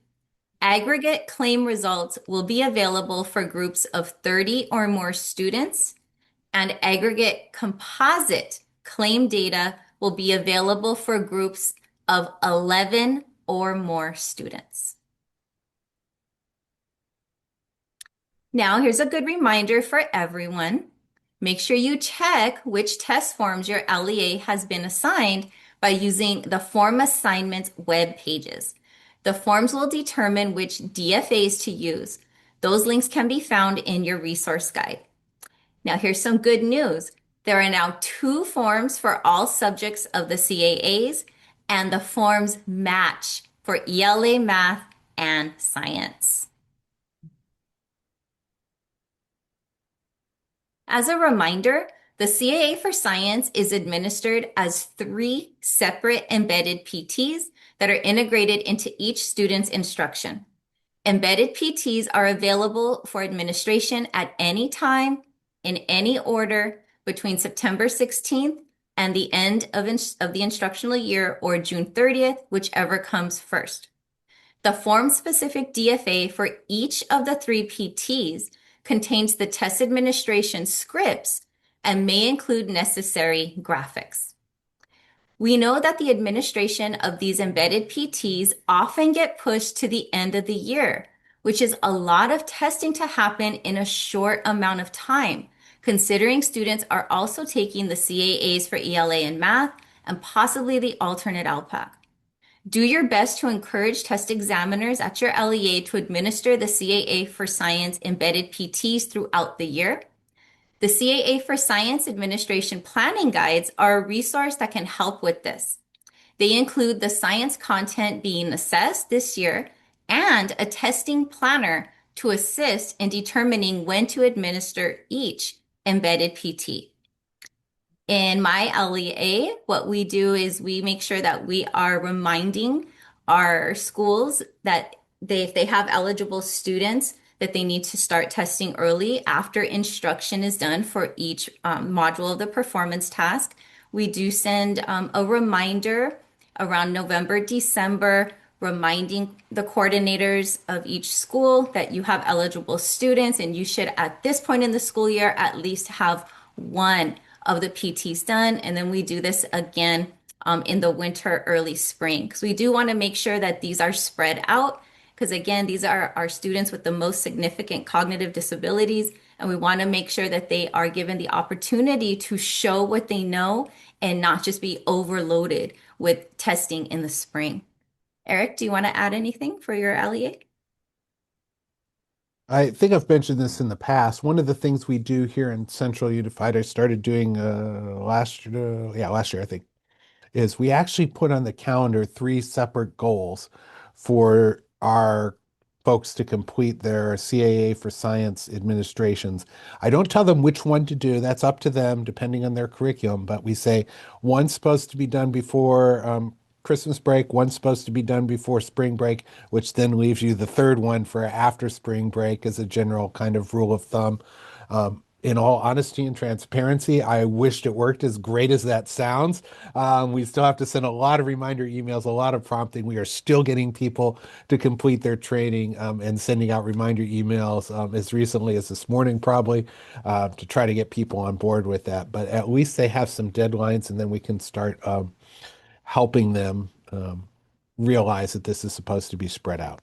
Aggregate claim results will be available for groups of 30 or more students, and aggregate composite claim data will be available for groups of 11 or more students. Now, here's a good reminder for everyone. Make sure you check which test forms your LEA has been assigned by using the form assignments web pages. The forms will determine which DFAs to use. Those links can be found in your resource guide. Now, here's some good news. There are now 2 forms for all subjects of the CAAs, and the forms match for ELA Math and Science. As a reminder, the CAA for Science is administered as 3 separate embedded PTs that are integrated into each student's instruction. Embedded PTs are available for administration at any time, in any order, between September 16th and the end of the instructional year, or June 30th, whichever comes first. The form-specific DFA for each of the 3 PTs contains the test administration scripts and may include necessary graphics. We know that the administration of these embedded PTs often get pushed to the end of the year, which is a lot of testing to happen in a short amount of time, considering students are also taking the CAAs for ELA and math and possibly the alternate ELPAC. Do your best to encourage test examiners at your LEA to administer the CAA for Science embedded PTs throughout the year. The CAA for Science Administration Planning Guides are a resource that can help with this. They include the science content being assessed this year and a testing planner to assist in determining when to administer each embedded PT. In my LEA, what we do is we make sure that we are reminding our schools that if they have eligible students, that they need to start testing early after instruction is done for each module of the performance task. We do send a reminder around November, December, reminding the coordinators of each school that you have eligible students and you should, at this point in the school year, at least have one of the PTs done. And then we do this again in the winter, early spring, because we do want to make sure that these are spread out. Because again, these are our students with the most significant cognitive disabilities, and we want to make sure that they are given the opportunity to show what they know and not just be overloaded with testing in the spring. Eric, do you want to add anything for your LEA? I think I've mentioned this in the past. One of the things we do here in Central Unified, I started doing last year, last year, I think, is we actually put on the calendar 3 separate goals for our folks to complete their CAA for Science administrations. I don't tell them which one to do. That's up to them, depending on their curriculum. But we say one's supposed to be done before Christmas break, one's supposed to be done before spring break, which then leaves you the third one for after spring break as a general kind of rule of thumb. In all honesty and transparency, I wished it worked as great as that sounds. We still have to send a lot of reminder emails, a lot of prompting. We are still getting people to complete their training and sending out reminder emails as recently as this morning, probably, to try to get people on board with that. But at least they have some deadlines, and then we can start helping them realize that this is supposed to be spread out.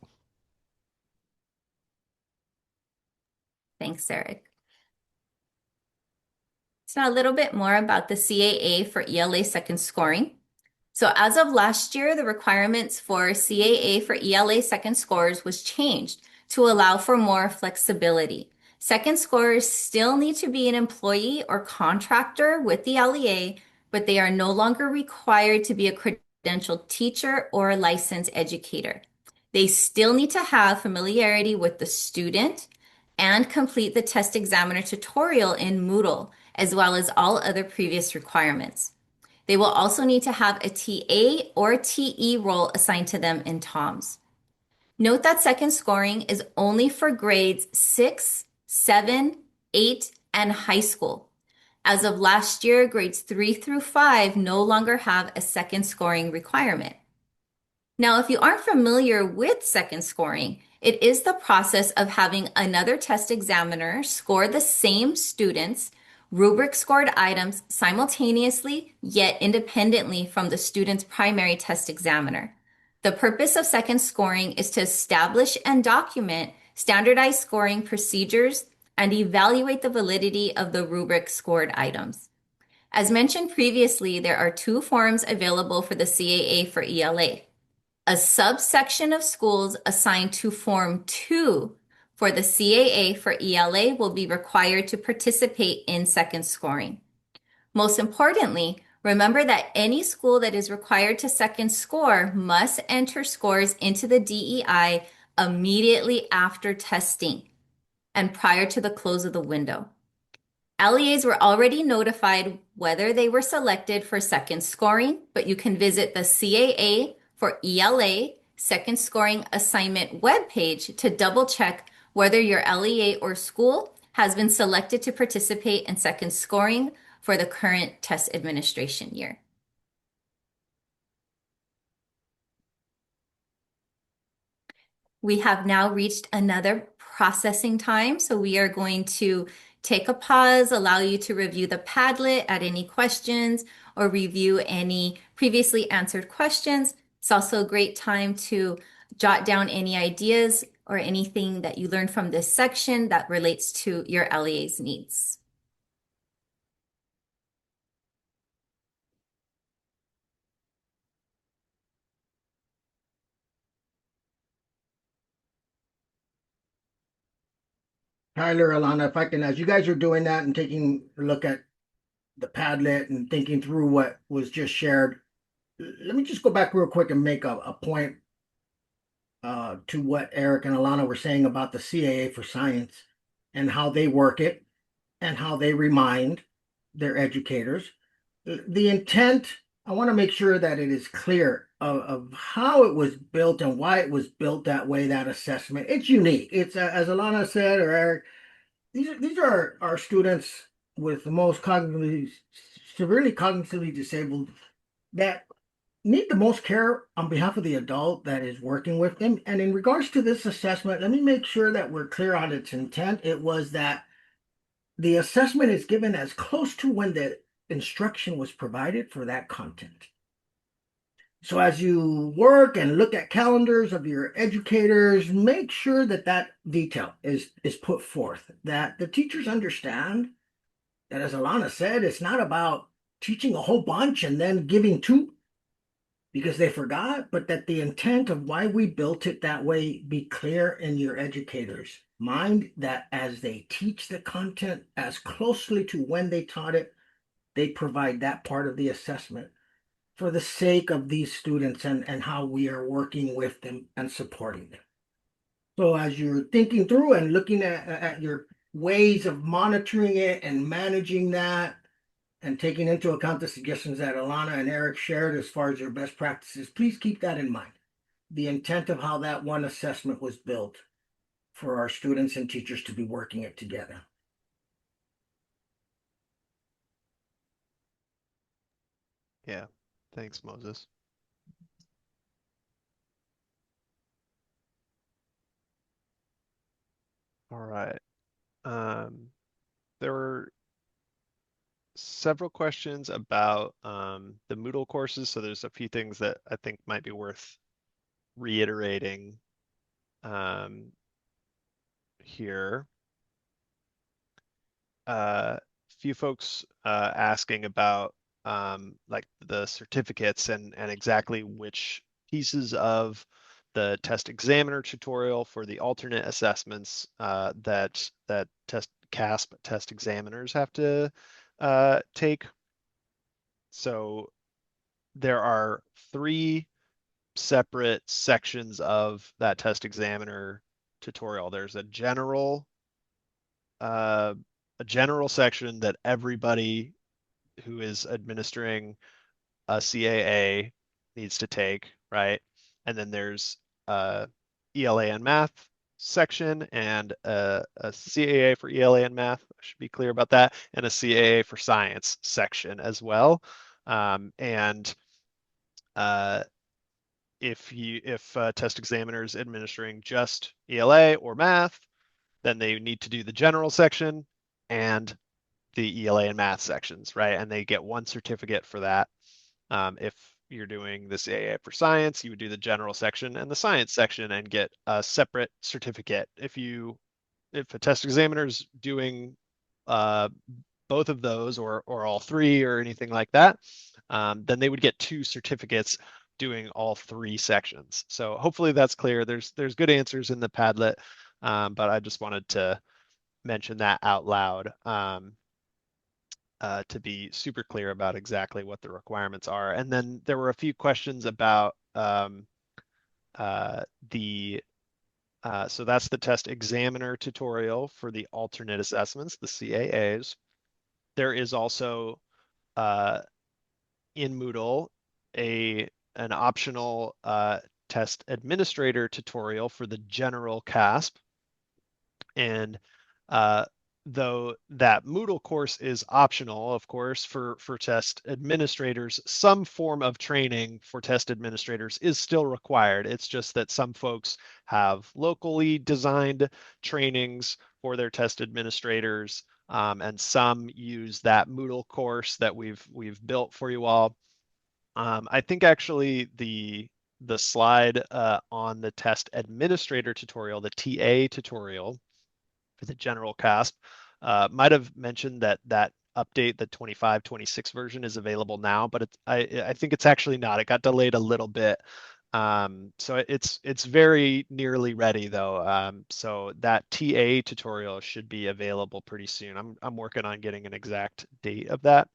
Thanks, Eric. So now a little bit more about the CAA for ELA second scoring. So as of last year, the requirements for CAA for ELA second scores was changed to allow for more flexibility. Second scorers still need to be an employee or contractor with the LEA, but they are no longer required to be a credentialed teacher or a licensed educator. They still need to have familiarity with the student and complete the test examiner tutorial in Moodle, as well as all other previous requirements. They will also need to have a TA or TE role assigned to them in TOMS. Note that second scoring is only for grades 6, 7, 8, and high school. As of last year, grades 3 through 5 no longer have a second scoring requirement. Now, if you aren't familiar with second scoring, it is the process of having another test examiner score the same students' rubric scored items simultaneously yet independently from the student's primary test examiner. The purpose of second scoring is to establish and document standardized scoring procedures and evaluate the validity of the rubric scored items. As mentioned previously, there are two forms available for the CAA for ELA. A subsection of schools assigned to Form 2 for the CAA for ELA will be required to participate in second scoring. Most importantly, remember that any school that is required to second score must enter scores into the DEI immediately after testing and prior to the close of the window. LEAs were already notified whether they were selected for second scoring, but you can visit the CAA for ELA second scoring assignment webpage to double check whether your LEA or school has been selected to participate in second scoring for the current test administration year. We have now reached another processing time, so we are going to take a pause, allow you to review the Padlet, add any questions, or review any previously answered questions. It's also a great time to jot down any ideas or anything that you learned from this section that relates to your LEA's needs. Tyler, Alana, if I can, as you guys are doing that and taking a look at the Padlet and thinking through what was just shared, let me just go back real quick and make a point to what Eric and Alana were saying about the CAA for science and how they work it and how they remind their educators. The intent, I want to make sure that it is clear of how it was built and why it was built that way, that assessment. It's unique. It's as Alana said, or Eric, these are our students with the most cognitively, severely cognitively disabled that need the most care on behalf of the adult that is working with them. And in regards to this assessment, let me make sure that we're clear on its intent. It was that the assessment is given as close to when the instruction was provided for that content. So as you work and look at calendars of your educators, make sure that that detail is put forth, that the teachers understand that, as Alana said, it's not about teaching a whole bunch and then giving two because they forgot, but that the intent of why we built it that way be clear in your educators' mind, that as they teach the content as closely to when they taught it, they provide that part of the assessment for the sake of these students and how we are working with them and supporting them. So as you're thinking through and looking at your ways of monitoring it and managing that, and taking into account the suggestions that Alana and Eric shared as far as your best practices, please keep that in mind. The intent of how that one assessment was built for our students and teachers to be working it together. Yeah, thanks, Moses. All right. There were several questions about the Moodle courses, so there's a few things that I think might be worth reiterating here. Few folks asking about like the certificates and exactly which pieces of the test examiner tutorial for the alternate assessments that CAASPP test examiners have to take. So there are three separate sections of that test examiner tutorial. There's uh, a general section that everybody who is administering a CAA needs to take, right? And then there's a ELA and math section and a CAA for ELA and math. I should be clear about that, and a CAA for science section as well. And if a test examiner is administering just ELA or math, then they need to do the general section and the ELA and math sections, right? And they get one certificate for that. If you're doing the CAA for science, you would do the general section and the science section and get a separate certificate. If a test examiner is doing uh, both of those or all three or anything like that, then they would get two certificates doing all three sections. So hopefully that's clear. There's good answers in the Padlet, but I just wanted to mention that out loud to be super clear about exactly what the requirements are. And then there were a few questions about the so that's the test examiner tutorial for the alternate assessments, the CAAs. There is also in Moodle an optional test administrator tutorial for the general CAASPP. And though that Moodle course is optional, of course, for test administrators, some form of training for test administrators is still required. It's just that some folks have locally designed trainings for their test administrators, and some use that Moodle course that we've built for you all. I think actually the slide on the test administrator tutorial, the TA tutorial for the general CAASPP, might have mentioned that update, the 25-26 version is available now, but I think it's actually not. It got delayed a little bit. So it's very nearly ready though. So that TA tutorial should be available pretty soon. I'm working on getting an exact date of that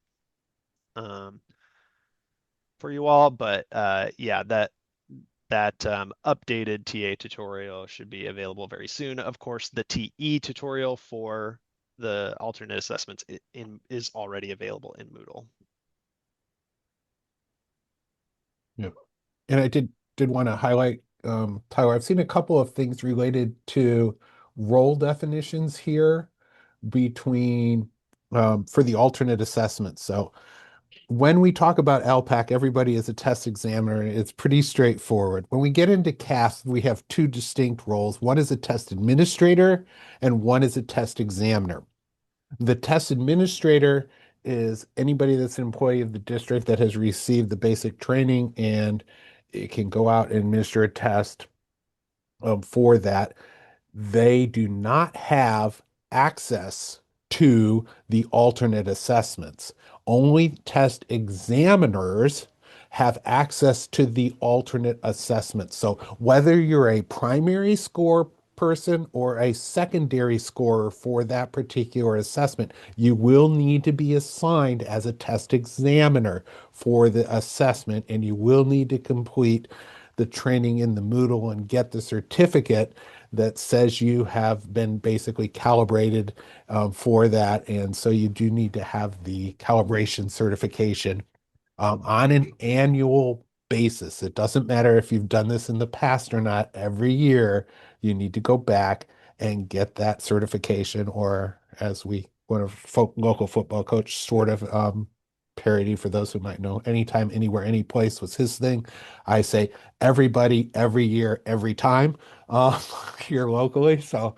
for you all, but yeah, that updated TA tutorial should be available very soon. Of course, the TE tutorial for the alternate assessments is already available in Moodle. Yep. And I did want to highlight, Tyler, I've seen a couple of things related to role definitions here between for the alternate assessments. So when we talk about ELPAC, everybody is a test examiner. It's pretty straightforward. When we get into CAASPP, we have two distinct roles. One is a test administrator and one is a test examiner. The test administrator is anybody that's an employee of the district that has received the basic training and it can go out and administer a test for that. They do not have access to the alternate assessments. Only test examiners have access to the alternate assessments. So whether you're a primary score person or a secondary scorer for that particular assessment, you will need to be assigned as a test examiner for the assessment, and you will need to complete the training in the Moodle and get the certificate that says you have been basically calibrated for that. And so you do need to have the calibration certification on an annual basis. It doesn't matter if you've done this in the past or not. Every year, you need to go back and get that certification, or as one of local football coach sort of parody for those who might know, anytime, anywhere, any place was his thing. I say everybody, every year, every time here locally. So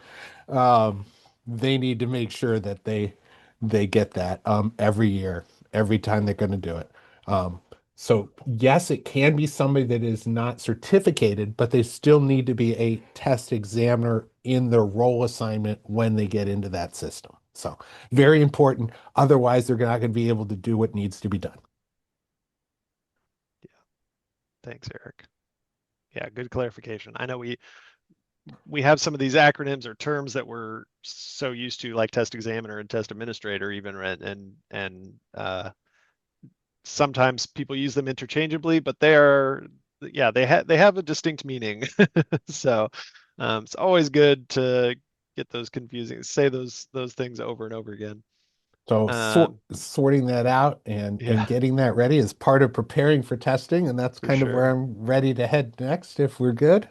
they need to make sure that they get that every year, every time they're going to do it. So yes, it can be somebody that is not certificated, but they still need to be a test examiner in their role assignment when they get into that system. So very important. Otherwise, they're not going to be able to do what needs to be done. Yeah. Thanks, Eric. Yeah, good clarification. I know we have some of these acronyms or terms that we're so used to, like test examiner and test administrator, even, and sometimes people use them interchangeably, but yeah, they have a distinct meaning. So it's always good to get those confusing, say those things over and over again. So sorting that out and Yeah, getting that ready is part of preparing for testing, and that's for kind of where sure. I'm ready to head next if we're good.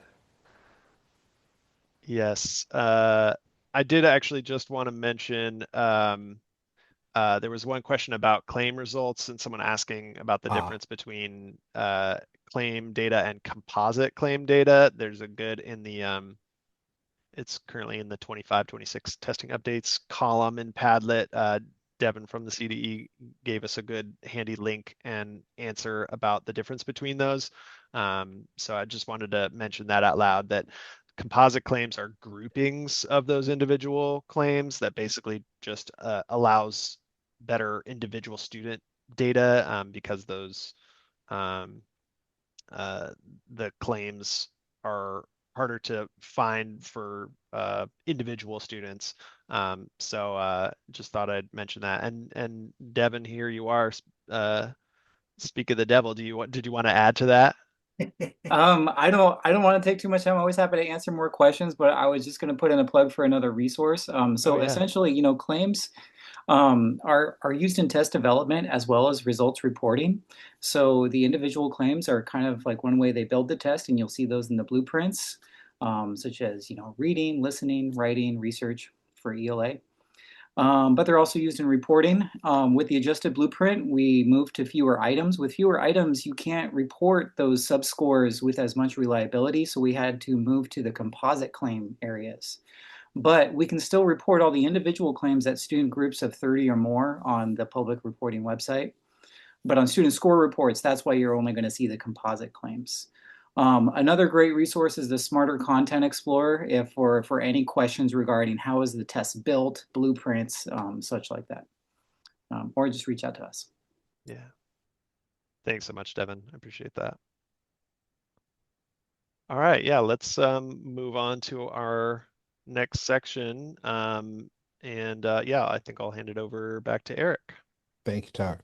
Yes. I did actually just want to mention there was one question about claim results and someone asking about the Ah, difference between claim data and composite claim data. There's a good in the it's currently in the 25-26 testing updates column in Padlet. Devin from the CDE gave us a good handy link and answer about the difference between those. So I just wanted to mention that out loud, that composite claims are groupings of those individual claims that basically just allows better individual student data, because those um, the claims are harder to find for individual students. So just thought I'd mention that. And Devin, here you are. Speak of the devil. Did you want to add to that? I don't want to take too much time. I'm always happy to answer more questions, but I was just going to put in a plug for another resource. Oh So yeah. essentially, claims are used in test development as well as results reporting. So the individual claims are kind of like one way they build the test, and you'll see those in the blueprints, such as reading, listening, writing, research for ELA. But they're also used in reporting. With the adjusted blueprint, we move to fewer items. With fewer items, you can't report those subscores with as much reliability, so we had to move to the composite claim areas. But we can still report all the individual claims at student groups of 30 or more on the public reporting website. But on student score reports, that's why you're only going to see the composite claims. Another great resource is the Smarter Content Explorer if for any questions regarding how is the test built, blueprints, such like that. Or just reach out to us. Yeah. Thanks so much, Devin. I appreciate that. All right. Yeah, let's move on to our next section. And yeah, I think I'll hand it over back to Eric. Thank you, Tyler.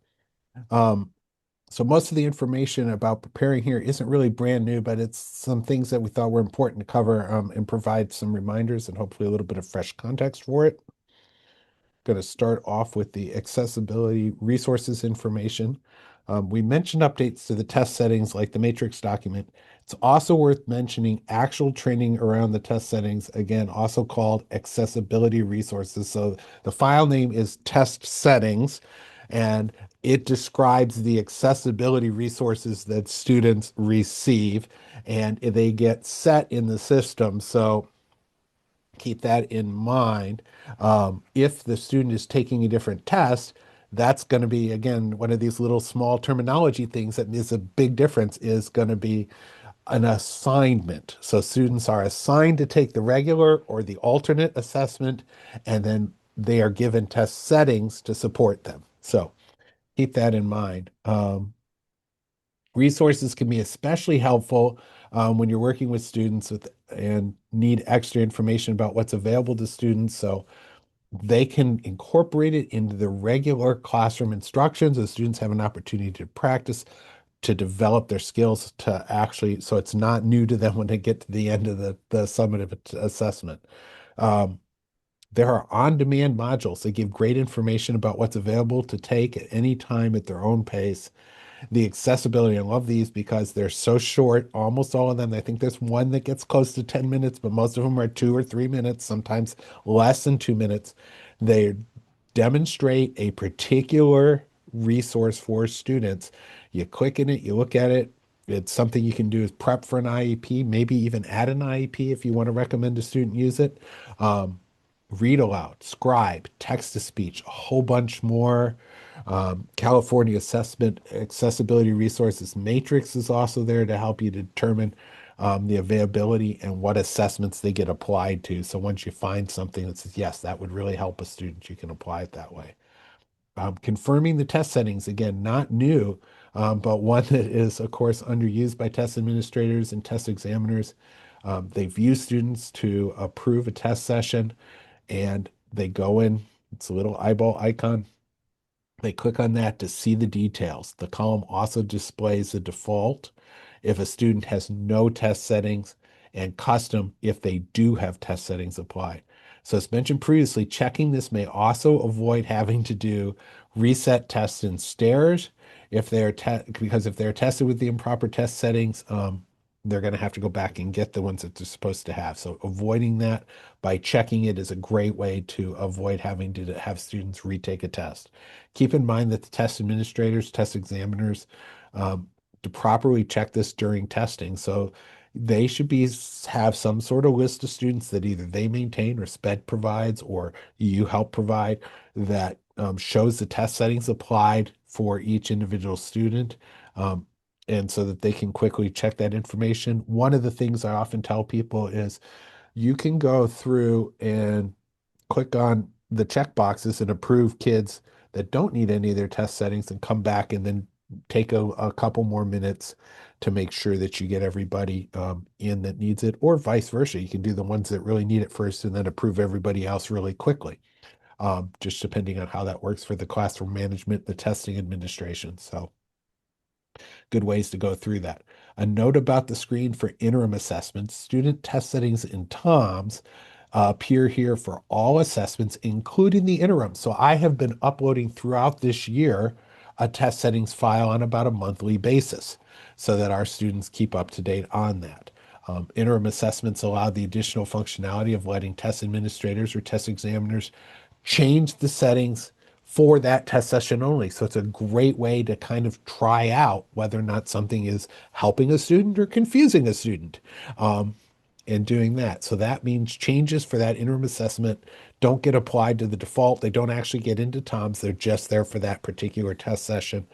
So most of the information about preparing here isn't really brand new, but it's some things that we thought were important to cover and provide some reminders and hopefully a little bit of fresh context for it. Going to start off with the accessibility resources information. We mentioned updates to the test settings like the matrix document. It's also worth mentioning actual training around the test settings, again, also called accessibility resources. So the file name is test settings, and it describes the accessibility resources that students receive, and they get set in the system. So keep that in mind. If the student is taking a different test, that's going to be, again, one of these little small terminology things that is a big difference is going to be an assignment. So students are assigned to take the regular or the alternate assessment, and then they are given test settings to support them. So keep that in mind. Resources can be especially helpful when you're working with students and need extra information about what's available to students. So they can incorporate it into the regular classroom instructions. The students have an opportunity to practice, to develop their skills to actually, so it's not new to them when they get to the end of the summative assessment. There are on-demand modules that give great information about what's available to take at any time at their own pace. The accessibility, I love these because they're so short, almost all of them. I think there's one that gets close to 10 minutes, but most of them are 2 or 3 minutes, sometimes less than 2 minutes. They demonstrate a particular resource for students. You click in it, you look at it. It's something you can do as prep for an IEP, maybe even add an IEP if you want to recommend a student use it. Read aloud, scribe, text to speech, a whole bunch more. California Assessment Accessibility Resources Matrix is also there to help you determine the availability and what assessments they get applied to. So once you find something that says, yes, that would really help a student, you can apply it that way. Confirming the test settings, again, not new, but one that is, of course, underused by test administrators and test examiners. They've used students to approve a test session, and they go in, it's a little eyeball icon. They click on that to see the details. The column also displays the default if a student has no test settings, and custom if they do have test settings applied. So as mentioned previously, checking this may also avoid having to do reset tests and stairs if they're because if they're tested with the improper test settings, they're going to have to go back and get the ones that they're supposed to have. So avoiding that by checking it is a great way to avoid having to have students retake a test. Keep in mind that the test administrators, test examiners, to properly check this during testing. So they should have some sort of list of students that either they maintain or SPED provides or you help provide that shows the test settings applied for each individual student. Um, and so that they can quickly check that information. One of the things I often tell people is you can go through and click on the check boxes and approve kids that don't need any of their test settings and come back and then take a couple more minutes to make sure that you get everybody in that needs it, or vice versa. You can do the ones that really need it first and then approve everybody else really quickly, just depending on how that works for the classroom management, the testing administration. So good ways to go through that. A note about the screen for interim assessments, student test settings in TOMS appear here for all assessments, including the interim. So I have been uploading throughout this year a test settings file on about a monthly basis so that our students keep up to date on that. Interim assessments allow the additional functionality of letting test administrators or test examiners change the settings for that test session only. So it's a great way to kind of try out whether or not something is helping a student or confusing a student. And doing that. So that means changes for that interim assessment don't get applied to the default. They don't actually get into TOMS. They're just there for that particular test session.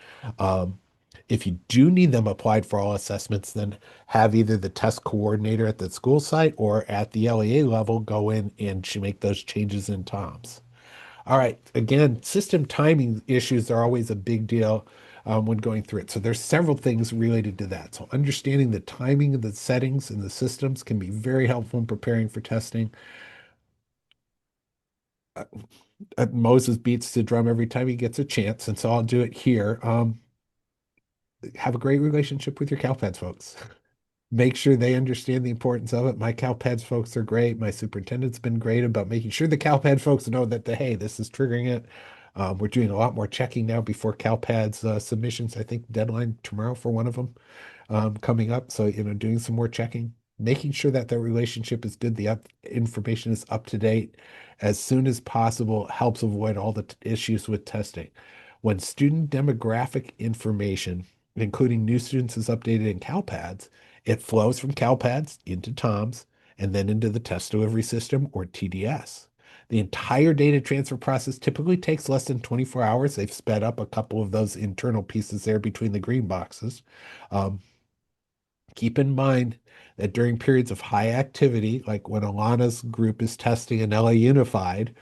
If you do need them applied for all assessments, then have either the test coordinator at the school site or at the LEA level go in and make those changes in TOMS. All right. Again, system timing issues are always a big deal when going through it. So there's several things related to that. So understanding the timing of the settings and the systems can be very helpful in preparing for testing. Moses beats the drum every time he gets a chance, and so I'll do it here. Have a great relationship with your CalPads folks. Make sure they understand the importance of it. My CalPads folks are great. My superintendent's been great about making sure the CalPad folks know that hey, this is triggering it. We're doing a lot more checking now before CalPads submissions. I think deadline tomorrow for one of them coming up. So, doing some more checking, making sure that the relationship is good, the information is up to date as soon as possible helps avoid all the issues with testing. When student demographic information, including new students, is updated in CalPads, it flows from CalPads into TOMS and then into the test delivery system or TDS. The entire data transfer process typically takes less than 24 hours. They've sped up a couple of those internal pieces there between the green boxes. Keep in mind that during periods of high activity, like when Alana's group is testing an LA Unified,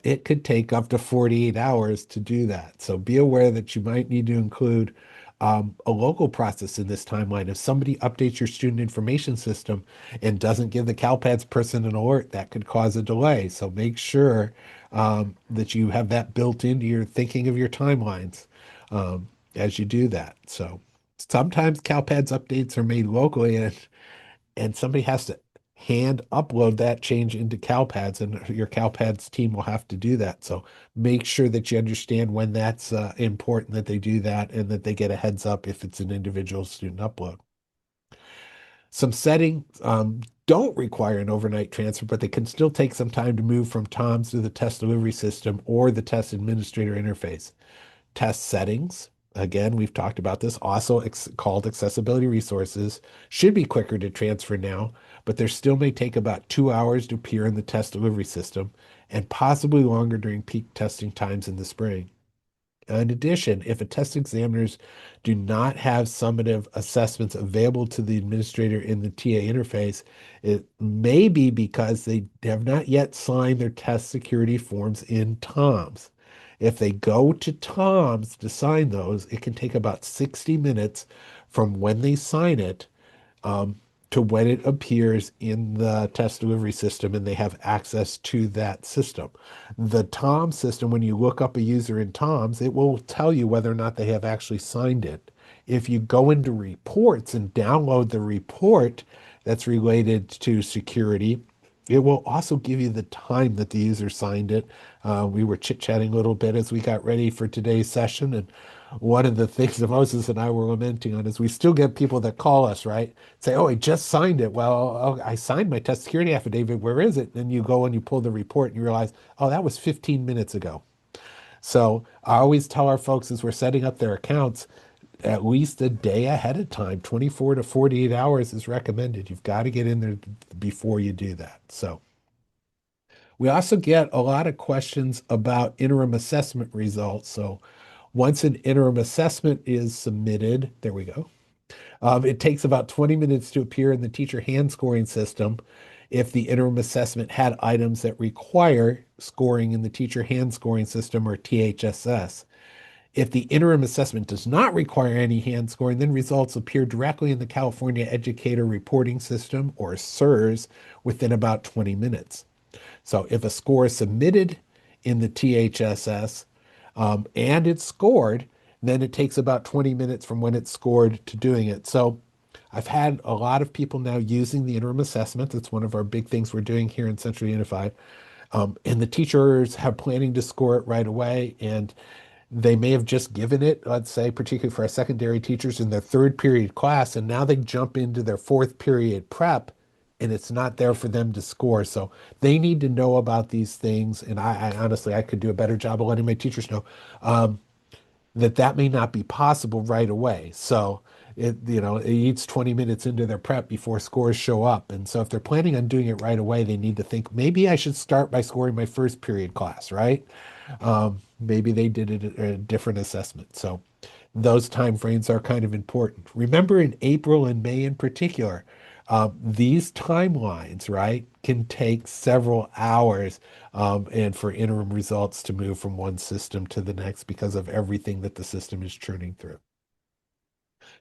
it could take up to 48 hours to do that. So be aware that you might need to include a local process in this timeline. If somebody updates your student information system and doesn't give the CalPads person an alert, that could cause a delay. So make sure that you have that built into your thinking of your timelines as you do that. So sometimes CalPads updates are made locally and somebody has to hand upload that change into CalPads, and your CalPads team will have to do that. So make sure that you understand when that's important that they do that and that they get a heads up if it's an individual student upload. Some settings don't require an overnight transfer, but they can still take some time to move from TOMS to the test delivery system or the test administrator interface. Test settings, again, we've talked about this, also called accessibility resources, should be quicker to transfer now, but they still may take about 2 hours to appear in the test delivery system and possibly longer during peak testing times in the spring. In addition, if a test examiners do not have summative assessments available to the administrator in the TA interface, it may be because they have not yet signed their test security forms in TOMS. If they go to TOMS to sign those, it can take about 60 minutes from when they sign it to when it appears in the test delivery system and they have access to that system. The TOMS system, when you look up a user in TOMS, it will tell you whether or not they have actually signed it. If you go into reports and download the report that's related to security, it will also give you the time that the user signed it. We were chit-chatting a little bit as we got ready for today's session, and one of the things that Moses and I were lamenting on is we still get people that call us, right? Say, oh, I just signed it. Well, oh, I signed my test security affidavit. Where is it? And you go and you pull the report and you realize, oh, that was 15 minutes ago. So I always tell our folks as we're setting up their accounts, at least a day ahead of time. 24 to 48 hours is recommended. You've got to get in there before you do that. So we also get a lot of questions about interim assessment results. So once an interim assessment is submitted, there we go. It takes about 20 minutes to appear in the teacher hand scoring system if the interim assessment had items that require scoring in the teacher hand scoring system or THSS. If the interim assessment does not require any hand scoring, then results appear directly in the California Educator Reporting System, or CERS, within about 20 minutes. So if a score is submitted in the THSS and it's scored, then it takes about 20 minutes from when it's scored to doing it. So I've had a lot of people now using the interim assessment. It's one of our big things we're doing here in Central Unified. And the teachers have planning to score it right away. And they may have just given it, let's say, particularly for our secondary teachers in their third period class, and now they jump into their fourth period prep and it's not there for them to score. So they need to know about these things. And I honestly, I could do a better job of letting my teachers know that may not be possible right away. So it eats 20 minutes into their prep before scores show up. And so if they're planning on doing it right away, they need to think maybe I should start by scoring my first period class, right? Maybe they did a different assessment. So those time frames are kind of important. Remember, in April and May in particular, these timelines, right, can take several hours, and for interim results to move from one system to the next because of everything that the system is churning through.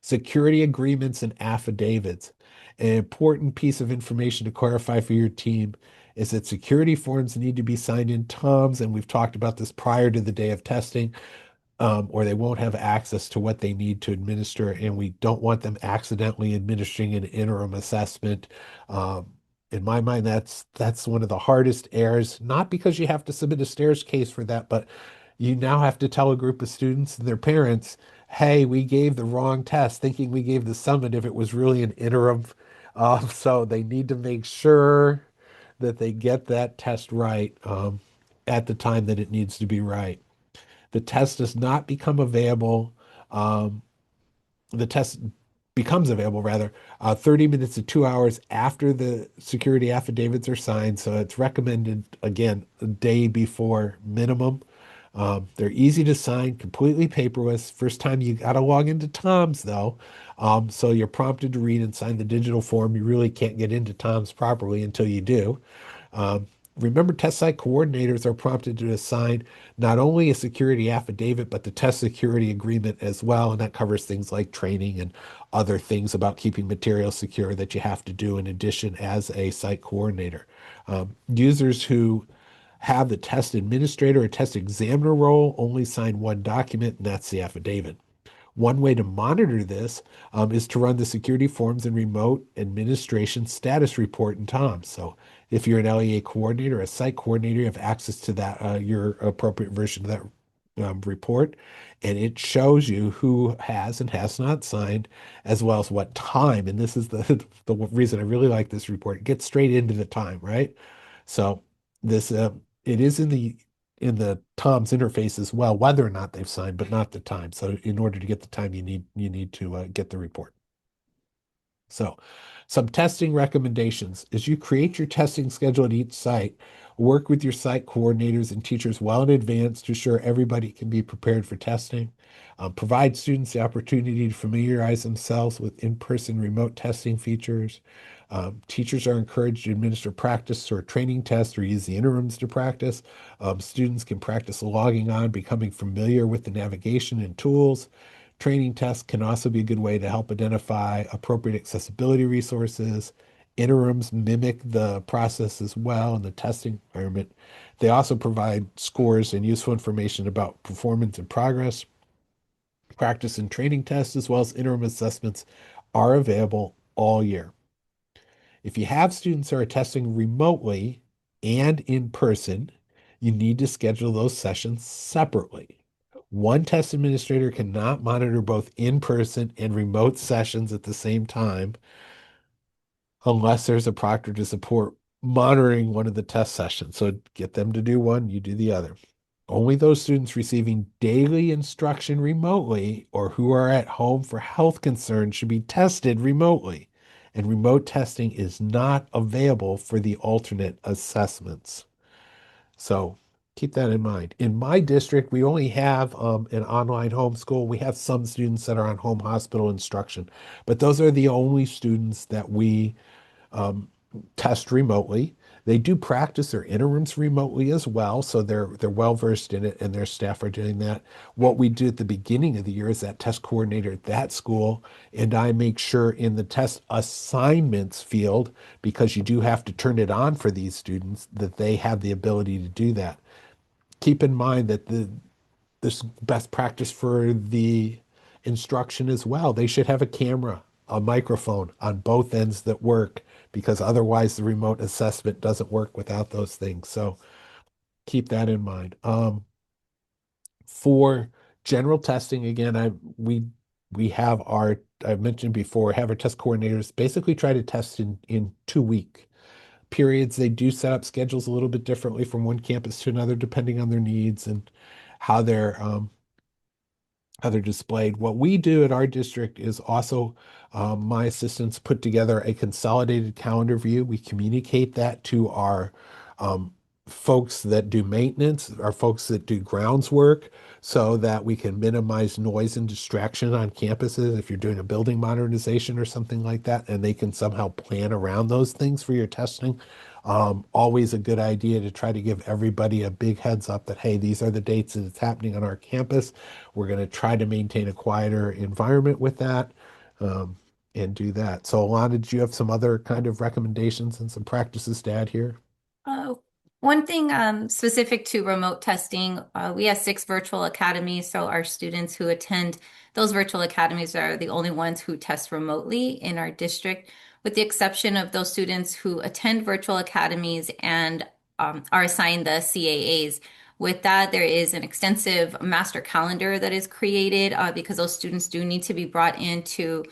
Security agreements and affidavits. An important piece of information to clarify for your team is that security forms need to be signed in TOMS, and we've talked about this prior to the day of testing, or they won't have access to what they need to administer, and we don't want them accidentally administering an interim assessment. In my mind, that's one of the hardest errors, not because you have to submit a stairs case for that, but you now have to tell a group of students and their parents, hey, we gave the wrong test, thinking we gave the summative. It was really an interim. So they need to make sure that they get that test right at the time that it needs to be right. The test does not become available. Um, the test becomes available rather 30 minutes to 2 hours after the security affidavits are signed. So it's recommended again a day before minimum. They're easy to sign, completely paperless. First time you got to log into Tom's though. So you're prompted to read and sign the digital form. You really can't get into Tom's properly until you do. Um, Remember, test site coordinators are prompted to assign not only a security affidavit, but the test security agreement as well. And that covers things like training and other things about keeping materials secure that you have to do in addition as a site coordinator. Users who have the test administrator or test examiner role only sign one document, and that's the affidavit. One way to monitor this is to run the security forms and remote administration status report in TOMS. So if you're an LEA coordinator, a site coordinator, you have access to that, your appropriate version of that report, and it shows you who has and has not signed, as well as what time. And this is the reason I really like this report. It gets straight into the time, right? So this it is in the Tom's interface as well, whether or not they've signed, but not the time. So in order to get the time, you need to get the report. So some testing recommendations. As you create your testing schedule at each site, work with your site coordinators and teachers well in advance to ensure everybody can be prepared for testing. Provide students the opportunity to familiarize themselves with in-person remote testing features. Teachers are encouraged to administer practice or training tests or use the interims to practice. Students can practice logging on, becoming familiar with the navigation and tools. Training tests can also be a good way to help identify appropriate accessibility resources. Interims mimic the process as well in the testing environment. They also provide scores and useful information about performance and progress. Practice and training tests, as well as interim assessments, are available all year. If you have students who are testing remotely and in person, you need to schedule those sessions separately. One test administrator cannot monitor both in-person and remote sessions at the same time unless there's a proctor to support monitoring one of the test sessions. So get them to do one, you do the other. Only those students receiving daily instruction remotely or who are at home for health concerns should be tested remotely. And remote testing is not available for the alternate assessments. So keep that in mind. In my district, we only have an online homeschool. We have some students that are on home hospital instruction, but those are the only students that we um, test remotely. They do practice their interims remotely as well, so they're well versed in it, and their staff are doing that. What we do at the beginning of the year is that test coordinator at that school, and I make sure in the test assignments field, because you do have to turn it on for these students, that they have the ability to do that. Keep in mind that this best practice for the instruction as well. They should have a camera, a microphone on both ends that work, because otherwise the remote assessment doesn't work without those things. So keep that in mind. For general testing, again, we have our, I've mentioned before, have our test coordinators basically try to test in 2 week periods. They do set up schedules a little bit differently from one campus to another, depending on their needs and how they're displayed. What we do at our district is also my assistants put together a consolidated calendar view. We communicate that to our um, folks that do maintenance, our folks that do grounds work, so that we can minimize noise and distraction on campuses if you're doing a building modernization or something like that, and they can somehow plan around those things for your testing. Always a good idea to try to give everybody a big heads up that, hey, these are the dates that it's happening on our campus. We're going to try to maintain a quieter environment with that, and do that. So, Alana, did you have some other kind of recommendations and some practices to add here? Uh, One thing specific to remote testing, we have 6 virtual academies, so our students who attend those virtual academies are the only ones who test remotely in our district, with the exception of those students who attend virtual academies and are assigned the CAAs. With that, there is an extensive master calendar that is created because those students do need to be brought into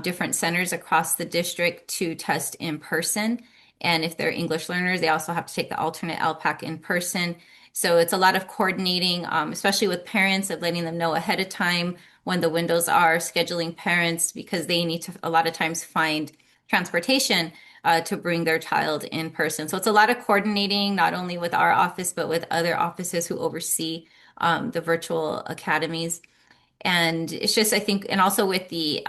different centers across the district to test in person. And if they're English learners, they also have to take the alternate LPAC in person. So it's a lot of coordinating, especially with parents, of letting them know ahead of time when the windows are, scheduling parents because they need to a lot of times find transportation to bring their child in person. So it's a lot of coordinating, not only with our office, but with other offices who oversee the virtual academies. And it's just, I think, and also with the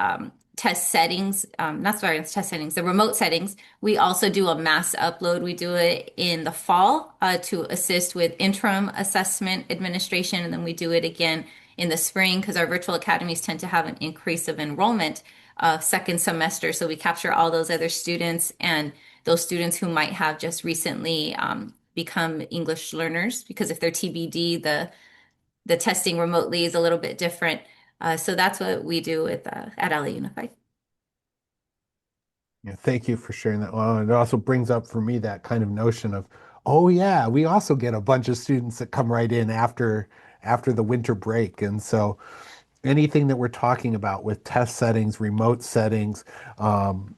test settings, not sorry, it's test settings, the remote settings, we also do a mass upload. We do it in the fall to assist with interim assessment administration, and then we do it again in the spring because our virtual academies tend to have an increase of enrollment second semester. So we capture all those other students and those students who might have just recently become English learners, because if they're TBD, the testing remotely is a little bit different. So that's what we do with at LA Unified. Yeah, thank you for sharing that. Well, it also brings up for me that kind of notion of, oh yeah, we also get a bunch of students that come right in after the winter break. And so anything that we're talking about with test settings, remote settings, um,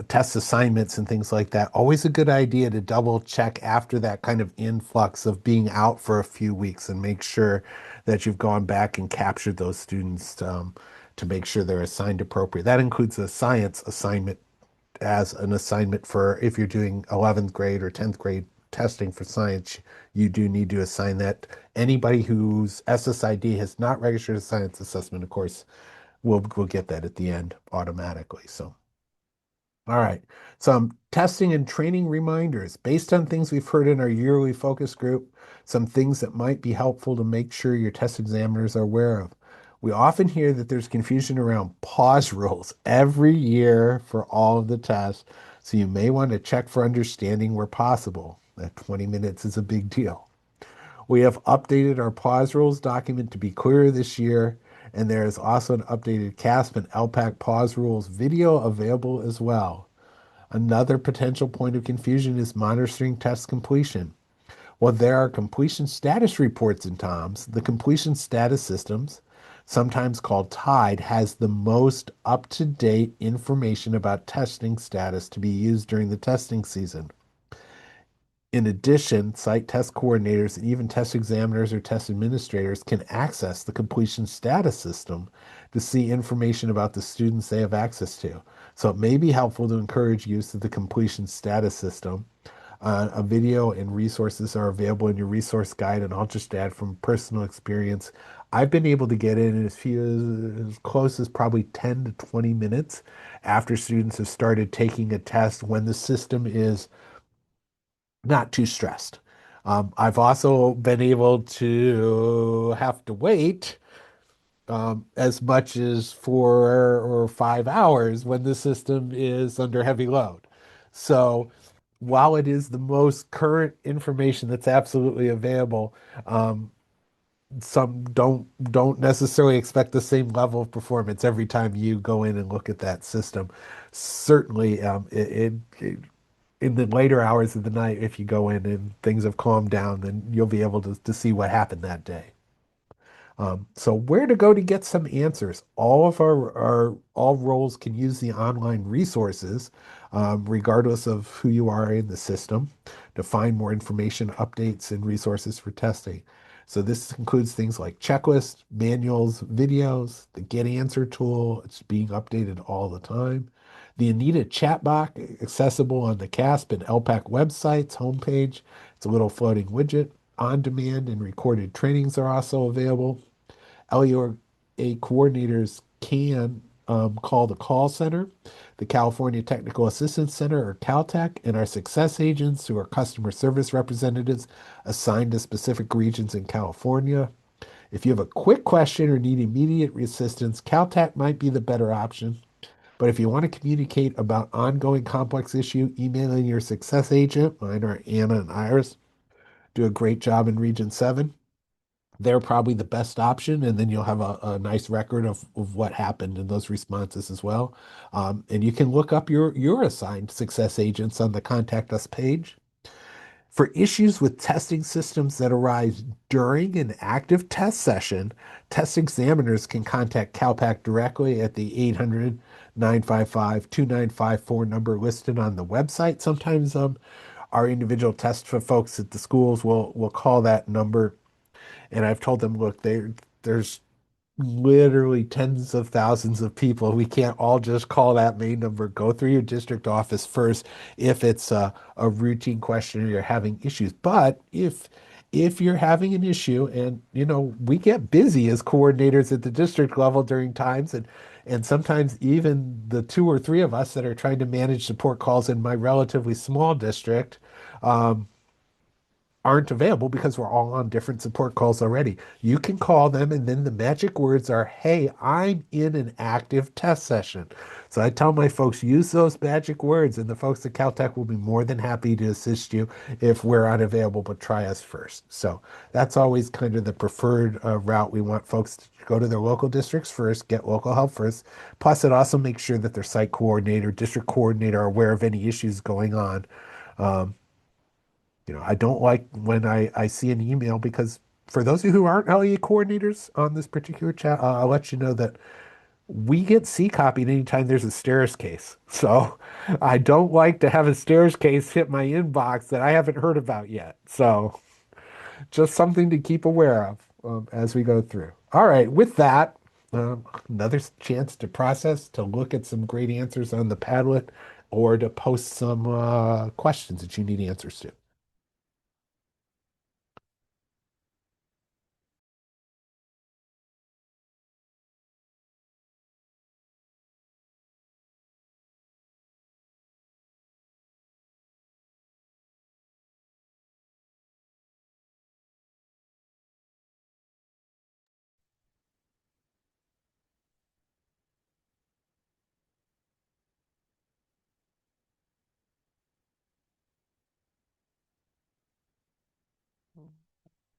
test assignments and things like that, always a good idea to double check after that kind of influx of being out for a few weeks and make sure that you've gone back and captured those students, to make sure they're assigned appropriate. That includes a science assignment as an assignment for if you're doing 11th grade or 10th grade testing for science, you do need to assign that. Anybody whose SSID has not registered a science assessment, of course, will get that at the end automatically. So, all right. Some testing and training reminders based on things we've heard in our yearly focus group, some things that might be helpful to make sure your test examiners are aware of. We often hear that there's confusion around pause rules every year for all of the tests, so you may want to check for understanding where possible. That 20 minutes is a big deal. We have updated our pause rules document to be clearer this year, and there is also an updated CAASPP and ELPAC pause rules video available as well. Another potential point of confusion is monitoring test completion. While there are completion status reports in TOMS, the completion status systems, sometimes called TIDE, has the most up-to-date information about testing status to be used during the testing season. In addition, site test coordinators and even test examiners or test administrators can access the completion status system to see information about the students they have access to. So it may be helpful to encourage use of the completion status system. A video and resources are available in your resource guide, and I'll just add from personal experience, I've been able to get in as close as probably 10 to 20 minutes after students have started taking a test when the system is not too stressed. I've also been able to have to wait as much as 4 or 5 hours when the system is under heavy load. So while it is the most current information that's absolutely available, um, some don't necessarily expect the same level of performance every time you go in and look at that system. Certainly, in the later hours of the night, if you go in and things have calmed down, then you'll be able to see what happened that day. So where to go to get some answers? All of our all roles can use the online resources, regardless of who you are in the system, to find more information, updates, and resources for testing. So this includes things like checklists, manuals, videos, the Get Answer tool. It's being updated all the time. The Anita chatbot, accessible on the CAASPP and ELPAC websites homepage. It's a little floating widget. On demand and recorded trainings are also available. LEOA coordinators can call the call center, the California Technical Assistance Center, or Caltech, and our success agents, who are customer service representatives assigned to specific regions in California. If you have a quick question or need immediate assistance, Caltech might be the better option. But if you want to communicate about ongoing complex issue, emailing your success agent, mine are Anna and Iris, do a great job in Region 7. They're probably the best option, and then you'll have a nice record of what happened in those responses as well. And you can look up your assigned success agents on the Contact Us page. For issues with testing systems that arise during an active test session, test examiners can contact CalPAC directly at the 800-955-2954 number listed on the website. Sometimes our individual test for folks at the schools will call that number, and I've told them, look, there's literally tens of thousands of people. We can't all just call that main number. Go through your district office first if it's a routine question or you're having issues. But if you're having an issue, and we get busy as coordinators at the district level during times, and sometimes even the two or three of us that are trying to manage support calls in my relatively small district, um, aren't available because we're all on different support calls already. You can call them, and then the magic words are, "Hey, I'm in an active test session." So I tell my folks, use those magic words, and the folks at Caltech will be more than happy to assist you if we're unavailable, but try us first. So that's always kind of the preferred route. We want folks to go to their local districts first, get local help first. Plus, it also makes sure that their site coordinator, district coordinator are aware of any issues going on. Um, I don't like when I see an email, because for those of you who aren't LEA coordinators on this particular chat, I'll let you know that we get C copied anytime there's a stairs case. So I don't like to have a stairs case hit my inbox that I haven't heard about yet. So just something to keep aware of as we go through. All right, with that, another chance to process, to look at some great answers on the Padlet, or to post some questions that you need answers to.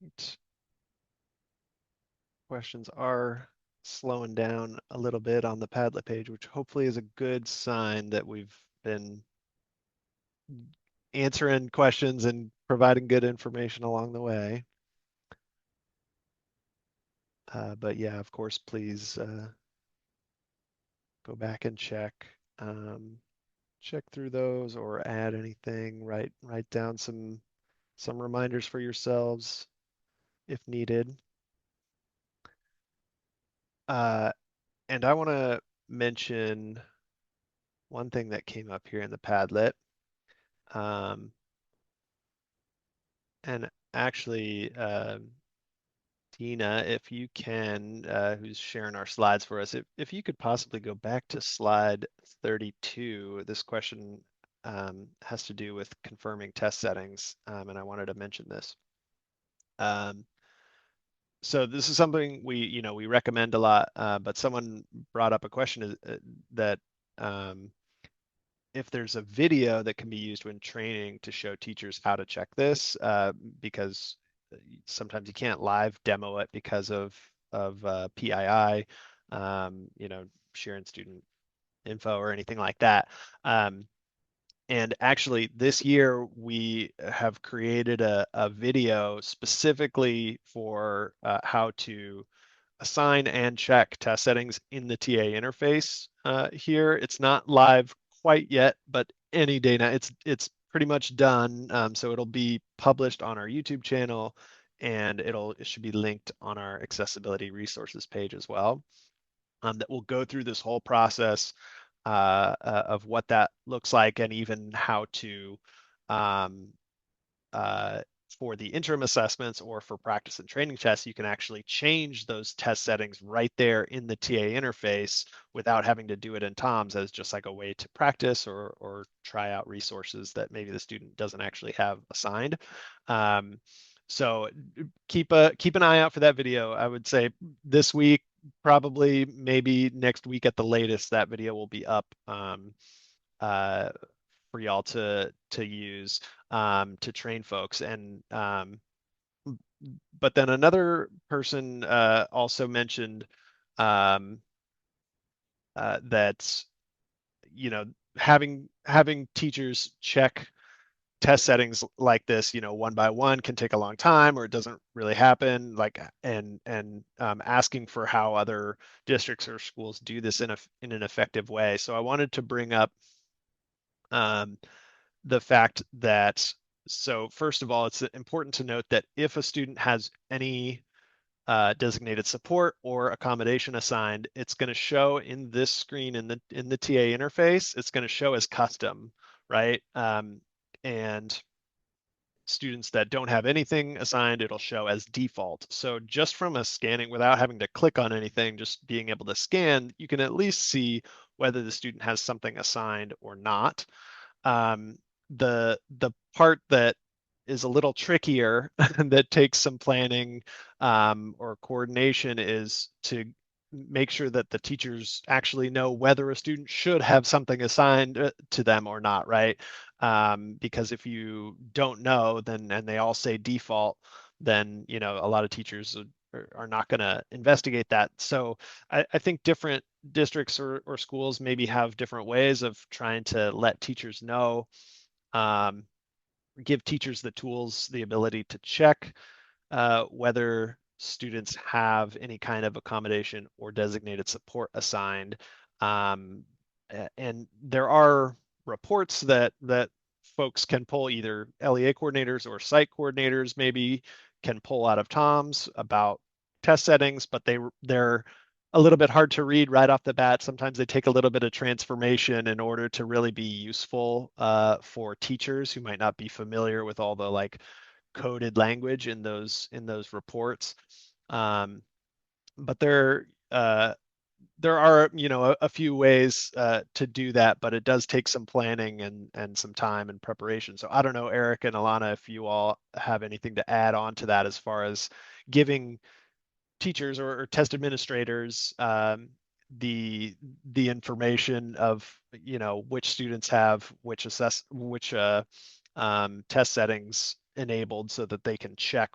Right. Questions are slowing down a little bit on the Padlet page, which hopefully is a good sign that we've been answering questions and providing good information along the way. But yeah, of course, please go back and check through those, or add anything. Write down some some reminders for yourselves if needed. And I want to mention one thing that came up here in the Padlet. And actually, Dina, if you can, who's sharing our slides for us, if you could possibly go back to slide 32, this question has to do with confirming test settings, and I wanted to mention this. So this is something we recommend a lot, but someone brought up a question that if there's a video that can be used when training to show teachers how to check this, because sometimes you can't live demo it because of PII, sharing student info or anything like that. And actually, this year we have created a video specifically for how to assign and check test settings in the TA interface here. It's not live quite yet, but any day now, it's pretty much done. So it'll be published on our YouTube channel, and it should be linked on our accessibility resources page as well. That will go through this whole process of what that looks like, and even how to um, for the interim assessments or for practice and training tests, you can actually change those test settings right there in the TA interface without having to do it in TOMS, as just like a way to practice or try out resources that maybe the student doesn't actually have assigned. So keep an eye out for that video. I would say this week, probably maybe next week at the latest, that video will be up for y'all to use to train folks. And but then another person also mentioned that having teachers check test settings like this, one by one can take a long time, or it doesn't really happen. Like, and asking for how other districts or schools do this in an effective way. So I wanted to bring up the fact that, so first of all, it's important to note that if a student has any designated support or accommodation assigned, it's going to show in this screen in the TA interface. It's going to show as custom, right? And students that don't have anything assigned, it'll show as default. So just from a scanning, without having to click on anything, just being able to scan, you can at least see whether the student has something assigned or not. The part that is a little trickier that takes some planning or coordination is to make sure that the teachers actually know whether a student should have something assigned to them or not, right? Because if you don't know, then and they all say default, then a lot of teachers are not going to investigate that. So I think different districts or schools maybe have different ways of trying to let teachers know, give teachers the tools, the ability to check whether students have any kind of accommodation or designated support assigned. And there are reports that folks can pull, either LEA coordinators or site coordinators maybe can pull out of TOMS about test settings, but they're a little bit hard to read right off the bat. Sometimes they take a little bit of transformation in order to really be useful for teachers who might not be familiar with all the like coded language in those reports. But there are a few ways to do that, but it does take some planning and some time and preparation. So I don't know, Eric and Alana, if you all have anything to add on to that as far as giving teachers or test administrators the information of which students have which test settings enabled, so that they can check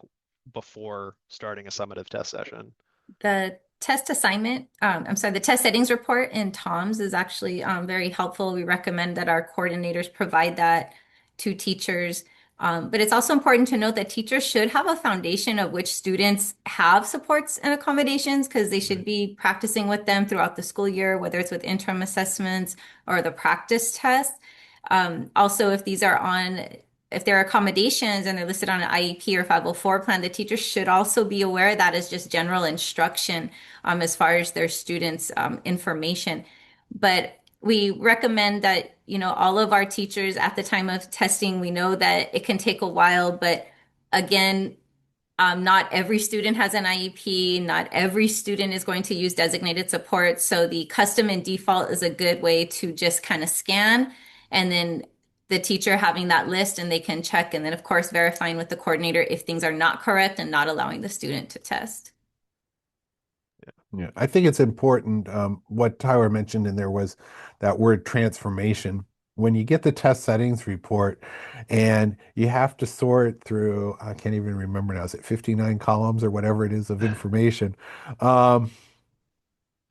before starting a summative test session. The test assignment, I'm sorry, the test settings report in TOMS is actually very helpful. We recommend that our coordinators provide that to teachers. But it's also important to note that teachers should have a foundation of which students have supports and accommodations, because they should be practicing with them throughout the school year, whether it's with interim assessments or the practice test. Also, if these are on if there are accommodations and they're listed on an IEP or 504 plan, the teachers should also be aware that is just general instruction as far as their students' information. But we recommend that, all of our teachers at the time of testing, we know that it can take a while, but again, not every student has an IEP. Not every student is going to use designated support. So the custom and default is a good way to just kind of scan and then the teacher having that list and they can check. And then, of course, verifying with the coordinator if things are not correct and not allowing the student to test. Yeah, I think it's important. What Tyler mentioned in there was that word transformation. When you get the test settings report and you have to sort through, I can't even remember now, is it 59 columns or whatever it is of information? Um,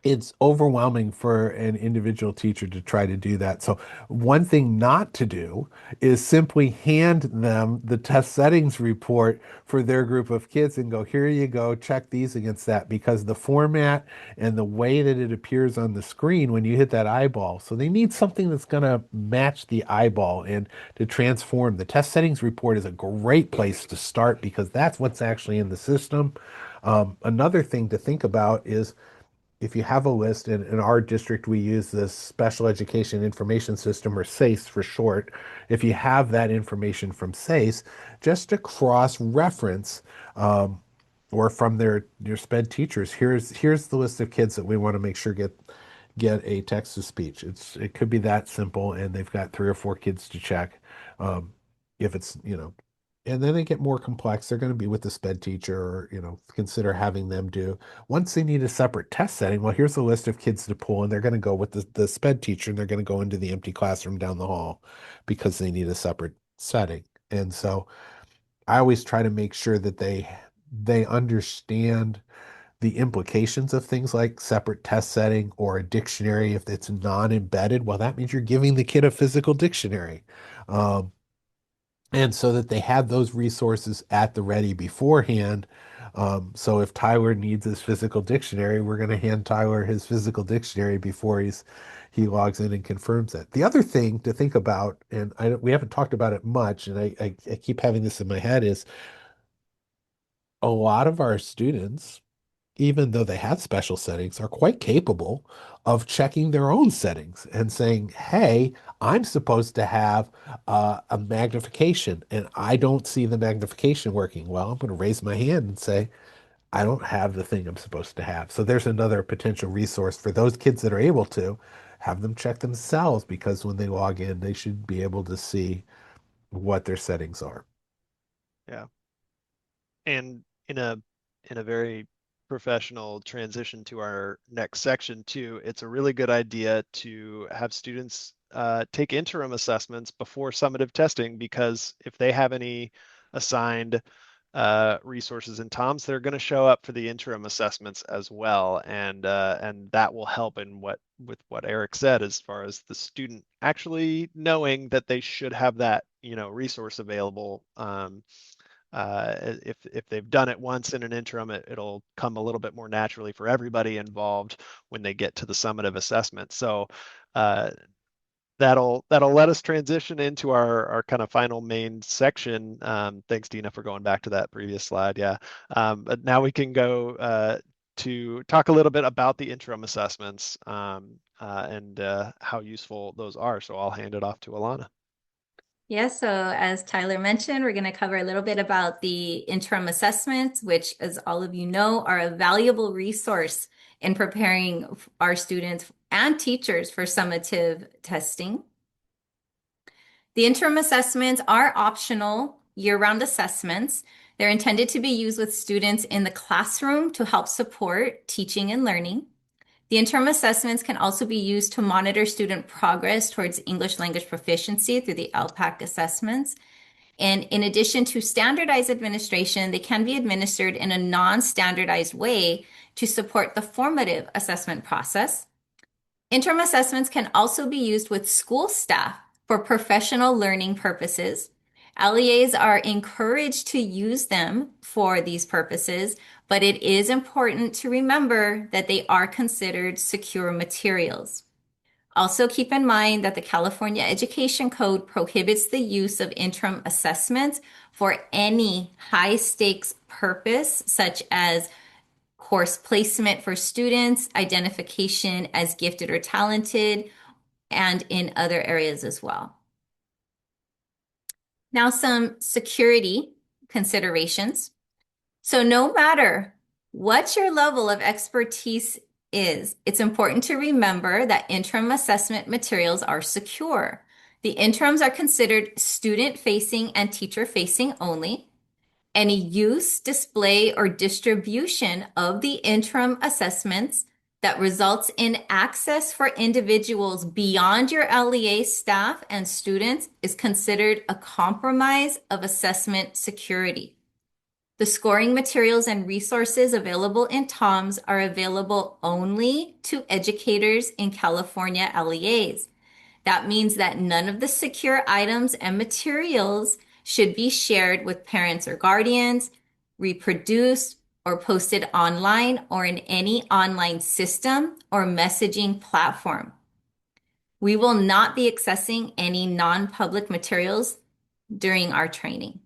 it's overwhelming for an individual teacher to try to do that. So one thing not to do is simply hand them the test settings report for their group of kids and go, here you go, check these against that, because the format and the way that it appears on the screen when you hit that eyeball. So they need something that's going to match the eyeball and to transform. The test settings report is a great place to start because that's what's actually in the system. Another thing to think about is if you have a list, in our district, we use this Special Education Information System, or SACE for short. If you have that information from SACE, just to cross-reference, or from your SPED teachers, here's the list of kids that we want to make sure get a text to speech. It could be that simple, and they've got 3 or 4 kids to check. If it's, and then they get more complex, they're going to be with the SPED teacher, or, consider having them do. Once they need a separate test setting, well, here's a list of kids to pull, and they're going to go with the SPED teacher, and they're going to go into the empty classroom down the hall because they need a separate setting. And so I always try to make sure that they understand the implications of things like separate test setting or a dictionary. If it's non-embedded, well, that means you're giving the kid a physical dictionary. Um, and so that they have those resources at the ready beforehand. So if Tyler needs his physical dictionary, we're going to hand Tyler his physical dictionary before he logs in and confirms it. The other thing to think about, and we haven't talked about it much, and I keep having this in my head, is a lot of our students, even though they have special settings, are quite capable of checking their own settings and saying, hey, I'm supposed to have a magnification and I don't see the magnification working. Well, I'm going to raise my hand and say, I don't have the thing I'm supposed to have. So there's another potential resource for those kids that are able to have them check themselves, because when they log in, they should be able to see what their settings are. Yeah. And in a very professional transition to our next section too, it's a really good idea to have students take interim assessments before summative testing, because if they have any assigned resources in TOMS, they're going to show up for the interim assessments as well, and that will help in with what Eric said, as far as the student actually knowing that they should have that resource available. If they've done it once in an interim, it'll come a little bit more naturally for everybody involved when they get to the summative assessment. So that'll let us transition into our kind of final main section. Thanks, Dina, for going back to that previous slide. Yeah, but now we can go to talk a little bit about the interim assessments and how useful those are. So I'll hand it off to Alana. Yeah, so as Tyler mentioned, we're going to cover a little bit about the interim assessments, which, as all of you know, are a valuable resource in preparing our students and teachers for summative testing. The interim assessments are optional year-round assessments. They're intended to be used with students in the classroom to help support teaching and learning. The interim assessments can also be used to monitor student progress towards English language proficiency through the ELPAC assessments. And in addition to standardized administration, they can be administered in a non-standardized way to support the formative assessment process. Interim assessments can also be used with school staff for professional learning purposes. LEAs are encouraged to use them for these purposes, but it is important to remember that they are considered secure materials. Also keep in mind that the California Education Code prohibits the use of interim assessments for any high stakes purpose, such as course placement for students, identification as gifted or talented, and in other areas as well. Now, some security considerations. So no matter what your level of expertise is, it's important to remember that interim assessment materials are secure. The interims are considered student-facing and teacher-facing only. Any use, display, or distribution of the interim assessments that results in access for individuals beyond your LEA staff and students is considered a compromise of assessment security. The scoring materials and resources available in TOMS are available only to educators in California LEAs. That means that none of the secure items and materials should be shared with parents or guardians, reproduced, or posted online or in any online system or messaging platform. We will not be accessing any non-public materials during our training.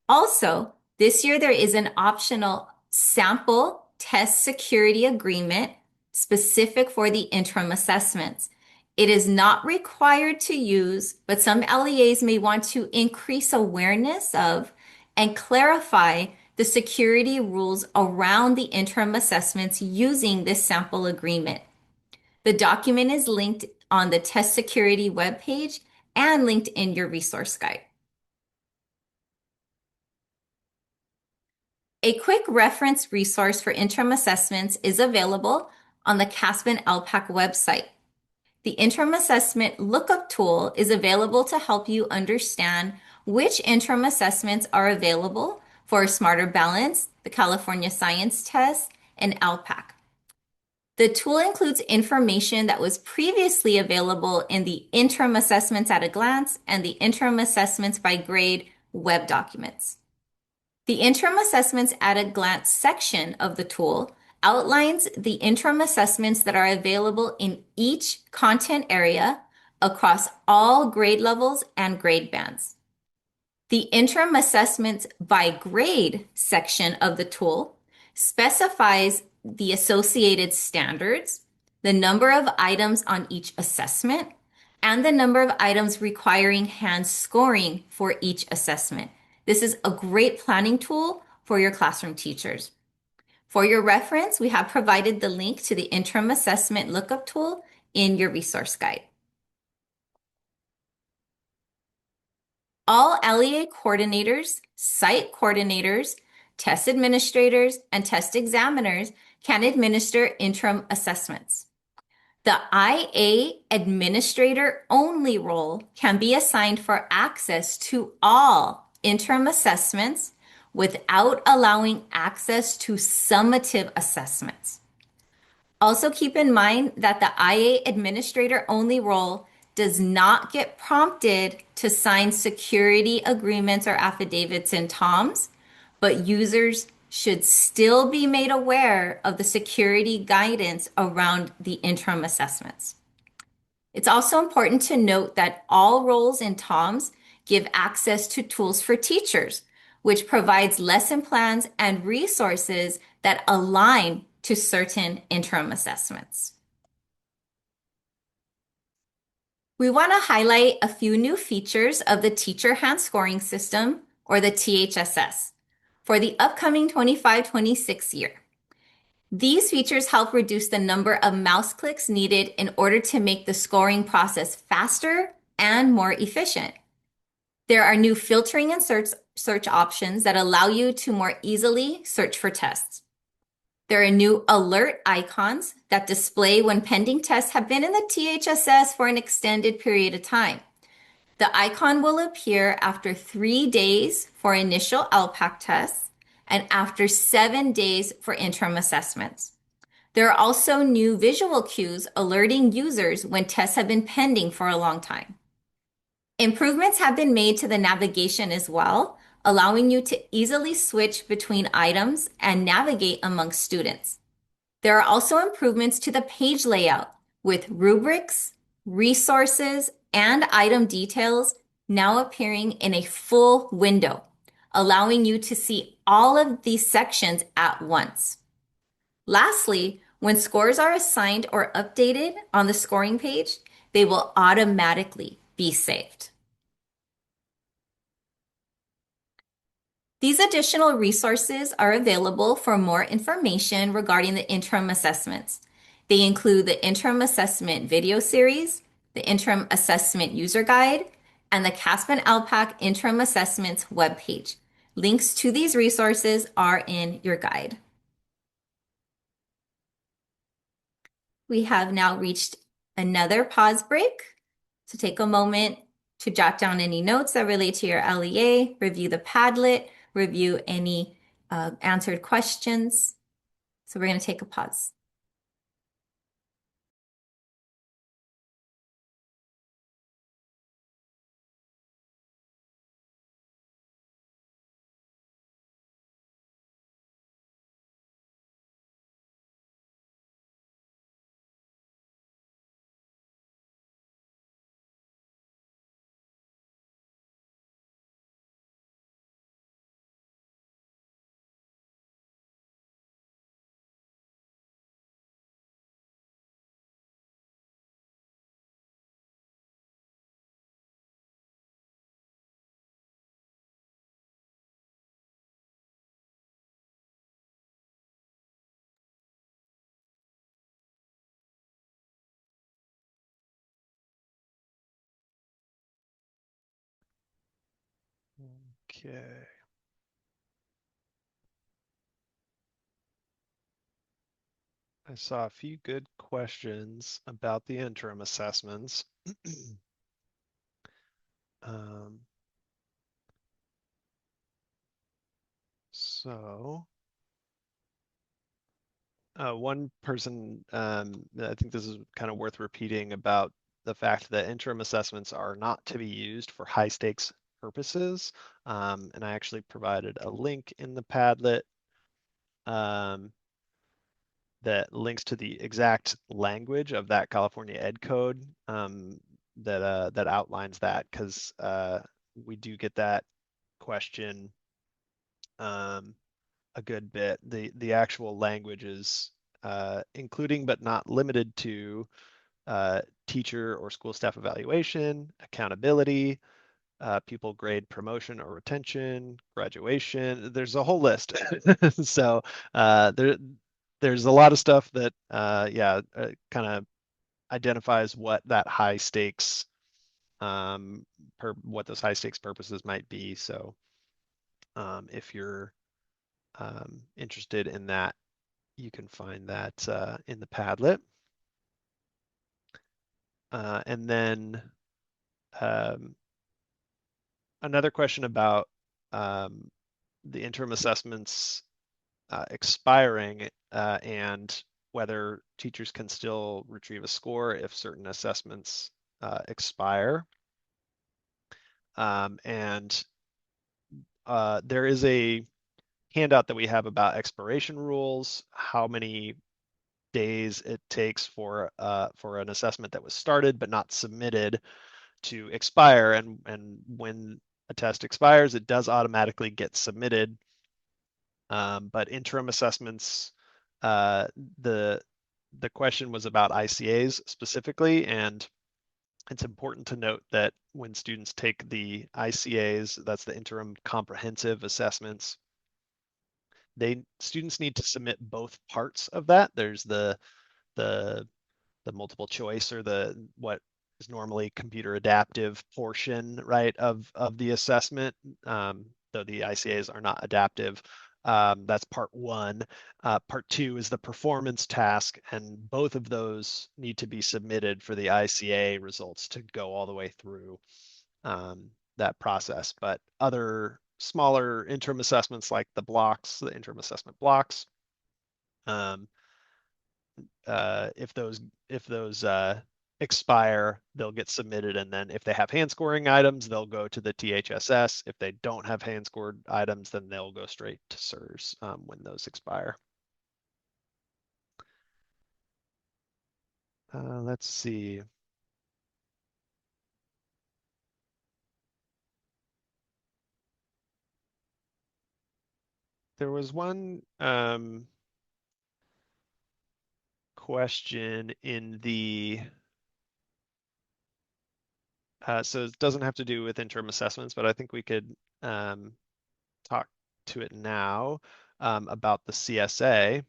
Also, this year there is an optional sample test security agreement specific for the interim assessments. It is not required to use, but some LEAs may want to increase awareness of and clarify the security rules around the interim assessments using this sample agreement. The document is linked on the test security webpage and linked in your resource guide. A quick reference resource for interim assessments is available on the CAASPP and ELPAC website. The interim assessment lookup tool is available to help you understand which interim assessments are available for Smarter Balance, the California Science Test, and ELPAC. The tool includes information that was previously available in the interim assessments at a glance and the interim assessments by grade web documents. The interim assessments at a glance section of the tool outlines the interim assessments that are available in each content area across all grade levels and grade bands. The interim assessments by grade section of the tool specifies the associated standards, the number of items on each assessment, and the number of items requiring hand scoring for each assessment. This is a great planning tool for your classroom teachers. For your reference, we have provided the link to the interim assessment lookup tool in your resource guide. All LEA coordinators, site coordinators, test administrators, and test examiners can administer interim assessments. The IA administrator only role can be assigned for access to all interim assessments without allowing access to summative assessments. Also keep in mind that the IA administrator only role does not get prompted to sign security agreements or affidavits in TOMS, but users should still be made aware of the security guidance around the interim assessments. It's also important to note that all roles in TOMS give access to tools for teachers, which provides lesson plans and resources that align to certain interim assessments. We want to highlight a few new features of the Teacher Hand Scoring System, or the THSS, for the upcoming 25-26 year. These features help reduce the number of mouse clicks needed in order to make the scoring process faster and more efficient. There are new filtering and search options that allow you to more easily search for tests. There are new alert icons that display when pending tests have been in the THSS for an extended period of time. The icon will appear after 3 days for initial ELPAC tests and after 7 days for interim assessments. There are also new visual cues alerting users when tests have been pending for a long time. Improvements have been made to the navigation as well, allowing you to easily switch between items and navigate among students. There are also improvements to the page layout, with rubrics, resources, and item details now appearing in a full window, allowing you to see all of these sections at once. Lastly, when scores are assigned or updated on the scoring page, they will automatically be saved. These additional resources are available for more information regarding the interim assessments. They include the interim assessment video series, the interim assessment user guide, and the CAASPP and ELPAC interim assessments webpage. Links to these resources are in your guide. We have now reached another pause break. So take a moment to jot down any notes that relate to your LEA, review the Padlet, review any answered questions. So we're going to take a pause. Okay. I saw a few good questions about the interim assessments. um, so one person, I think this is kind of worth repeating about the fact that interim assessments are not to be used for high stakes purposes. And I actually provided a link in the Padlet that links to the exact language of that California Ed Code that outlines that, because we do get that question a good bit. The actual language is including but not limited to teacher or school staff evaluation, accountability, pupil grade promotion or retention, graduation. There's a whole list. So there's a lot of stuff that kind of identifies what that high stakes what those high stakes purposes might be. So if you're interested in that, you can find that in the Padlet. And then another question about the interim assessments expiring and whether teachers can still retrieve a score if certain assessments expire. And there is a handout that we have about expiration rules, how many days it takes for an assessment that was started but not submitted to expire, and when a test expires, it does automatically get submitted. But interim assessments, the question was about ICAs specifically, and it's important to note that when students take the ICAs, that's the interim comprehensive assessments, students need to submit both parts of that. There's the multiple choice, or the what is normally computer adaptive portion, right, of the assessment, though the ICAs are not adaptive. That's part one. Part two is the performance task, and both of those need to be submitted for the ICA results to go all the way through that process. But other smaller interim assessments like the interim assessment blocks, if those expire, they'll get submitted, and then if they have hand scoring items, they'll go to the THSS. If they don't have hand scored items, then they'll go straight to SIRS when those expire. Let's see. There was one question in the so it doesn't have to do with interim assessments, but I think we could talk to it now about the CSA.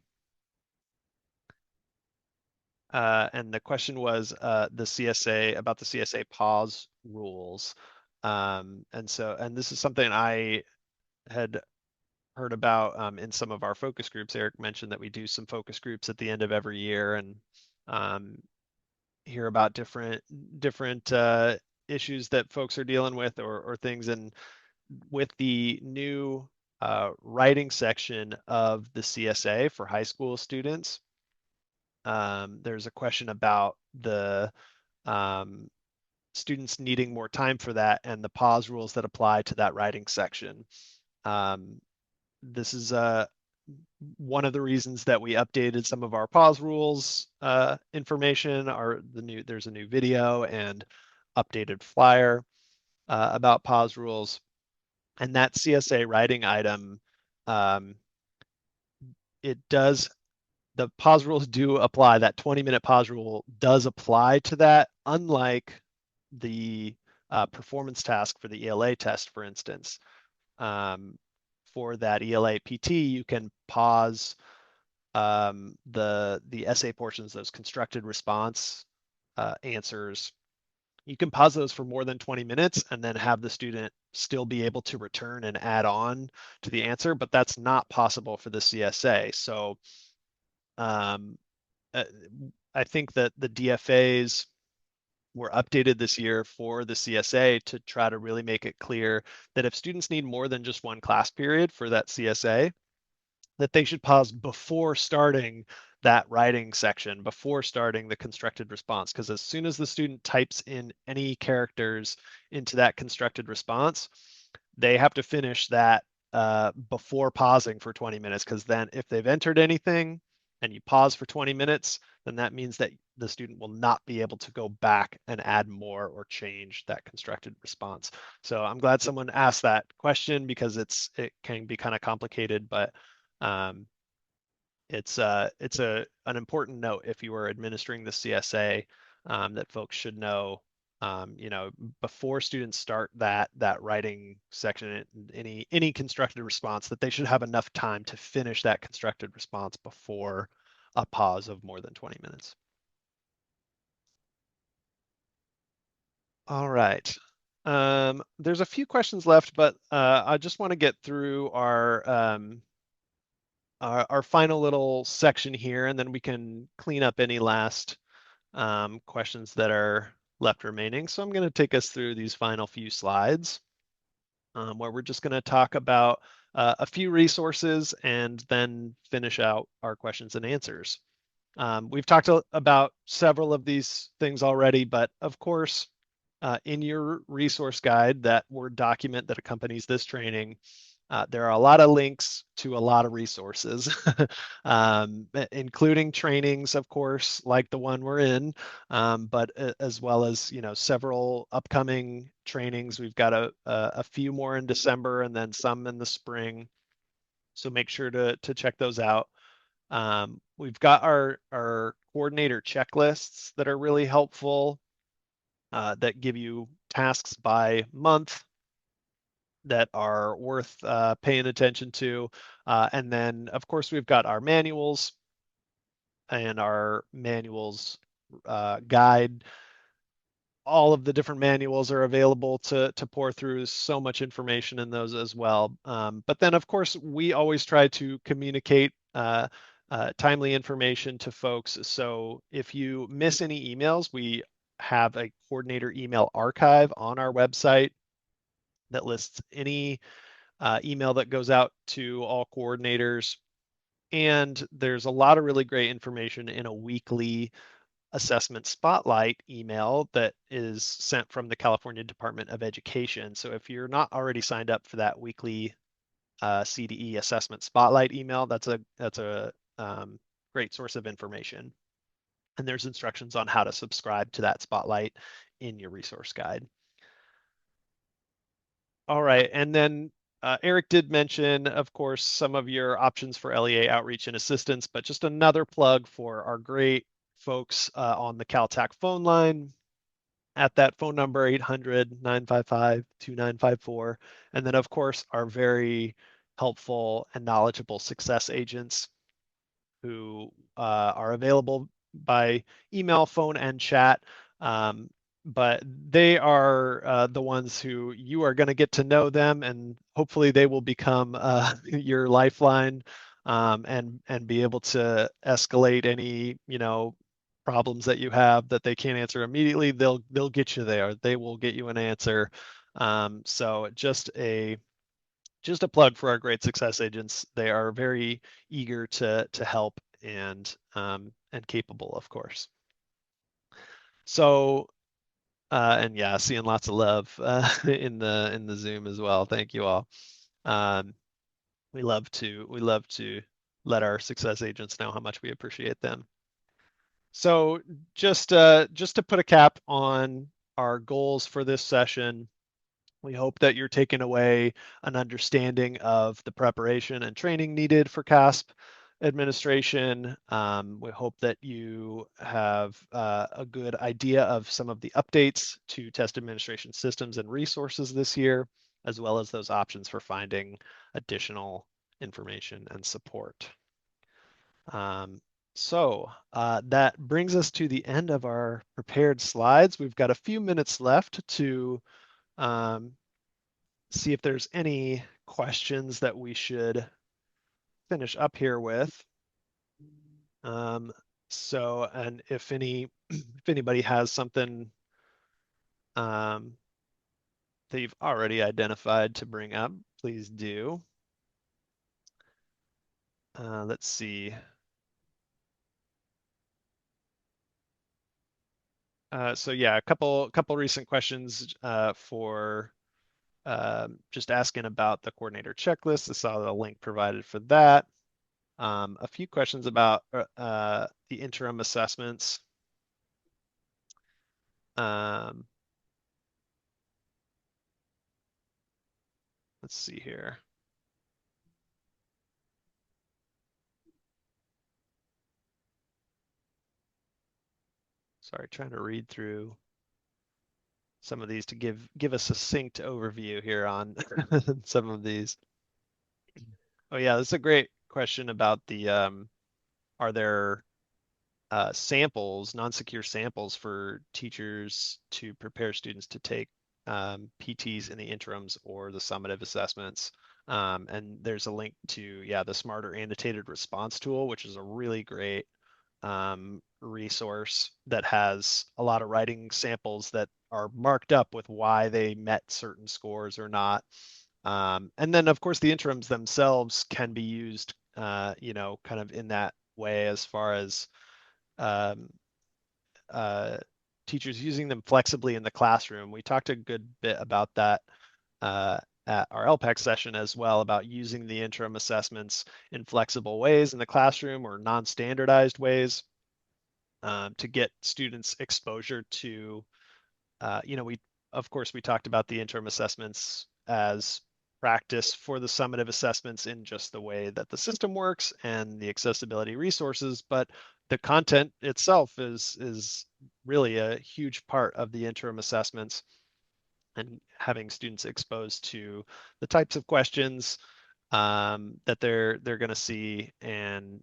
And the question was the CSA about the CSA pause rules. And this is something I had heard about in some of our focus groups. Eric mentioned that we do some focus groups at the end of every year and um, hear about different issues that folks are dealing with or things. And with the new writing section of the CSA for high school students, there's a question about the um, students needing more time for that and the pause rules that apply to that writing section. This is one of the reasons that we updated some of our pause rules information. There's a new video and updated flyer about pause rules, and that CSA writing item, um, it does the pause rules do apply. That 20-minute pause rule does apply to that, unlike the performance task for the ELA test, for instance. Um, for that ELA PT, you can pause the essay portions, those constructed response answers. You can pause those for more than 20 minutes and then have the student still be able to return and add on to the answer, but that's not possible for the CSA. So um, uh, I think that the DFAs were updated this year for the CSA to try to really make it clear that if students need more than just one class period for that CSA, that they should pause before starting that writing section, before starting the constructed response. Because as soon as the student types in any characters into that constructed response, they have to finish that before pausing for 20 minutes. Because then if they've entered anything and you pause for 20 minutes, then that means that the student will not be able to go back and add more or change that constructed response. So I'm glad someone asked that question because it can be kind of complicated, but um, it's an important note if you are administering the CSA that folks should know. Before students start that writing section, any constructed response, that they should have enough time to finish that constructed response before a pause of more than 20 minutes. All right. There's a few questions left, but I just want to get through our final little section here, and then we can clean up any last questions that are left remaining. So I'm going to take us through these final few slides where we're just going to talk about a few resources and then finish out our questions and answers. We've talked about several of these things already, but of course, in your resource guide, that Word document that accompanies this training, there are a lot of links to a lot of resources, including trainings, of course, like the one we're in, but as well as several upcoming trainings. We've got a few more in December and then some in the spring. So make sure to check those out. We've got our coordinator checklists that are really helpful, that give you tasks by month that are worth paying attention to. And then, of course, we've got our manuals and our manuals guide. All of the different manuals are available to pour through. So much information in those as well. But then, of course, we always try to communicate timely information to folks. So if you miss any emails, we have a coordinator email archive on our website that lists any email that goes out to all coordinators. And there's a lot of really great information in a weekly assessment spotlight email that is sent from the California Department of Education. So if you're not already signed up for that weekly CDE assessment spotlight email, that's a great source of information. And there's instructions on how to subscribe to that spotlight in your resource guide. All right, and then Eric did mention, of course, some of your options for LEA outreach and assistance, but just another plug for our great folks on the Caltech phone line at that phone number, 800-955-2954. And then, of course, our very helpful and knowledgeable success agents who are available by email, phone, and chat. But they are the ones who you are going to get to know them, and hopefully they will become your lifeline, and be able to escalate any problems that you have that they can't answer immediately. They'll get you there. They will get you an answer. So just a plug for our great success agents. They are very eager to help and capable, of course. So and yeah, seeing lots of love in the Zoom as well. Thank you all. Um, we love to let our success agents know how much we appreciate them. So just to put a cap on our goals for this session, we hope that you're taking away an understanding of the preparation and training needed for CAASPP administration. We hope that you have a good idea of some of the updates to test administration systems and resources this year, as well as those options for finding additional information and support. So that brings us to the end of our prepared slides. We've got a few minutes left to see if there's any questions that we should finish up here with. And if anybody has something that you've already identified to bring up, please do. Let's see. So yeah, a couple recent questions for just asking about the coordinator checklist. I saw the link provided for that. A few questions about the interim assessments. Let's see here. Sorry, trying to read through some of these to give a succinct overview here on some of these. Oh yeah, this is a great question about the are there samples, non-secure samples for teachers to prepare students to take PTs in the interims or the summative assessments. And there's a link to, the Smarter Annotated Response Tool, which is a really great resource that has a lot of writing samples that are marked up with why they met certain scores or not. And then, of course, the interims themselves can be used, kind of in that way as far as um, teachers using them flexibly in the classroom. We talked a good bit about that at our ELPAC session as well, about using the interim assessments in flexible ways in the classroom or non-standardized ways to get students exposure to, of course, we talked about the interim assessments as practice for the summative assessments in just the way that the system works and the accessibility resources, but the content itself is really a huge part of the interim assessments, and having students exposed to the types of questions that they're going to see, and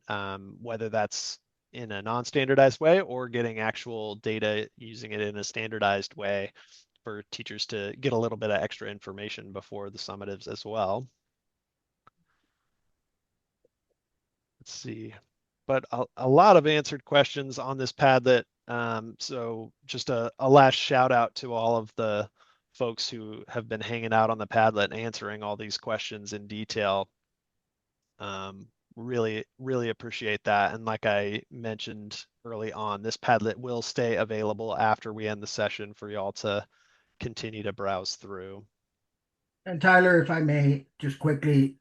whether that's in a non-standardized way or getting actual data using it in a standardized way for teachers to get a little bit of extra information before the summatives as well. Let's see. But a lot of answered questions on this Padlet. So just a last shout out to all of the folks who have been hanging out on the Padlet and answering all these questions in detail. Really, really appreciate that. And like I mentioned early on, this Padlet will stay available after we end the session for y'all to continue to browse through. And Tyler, if I may, just quickly,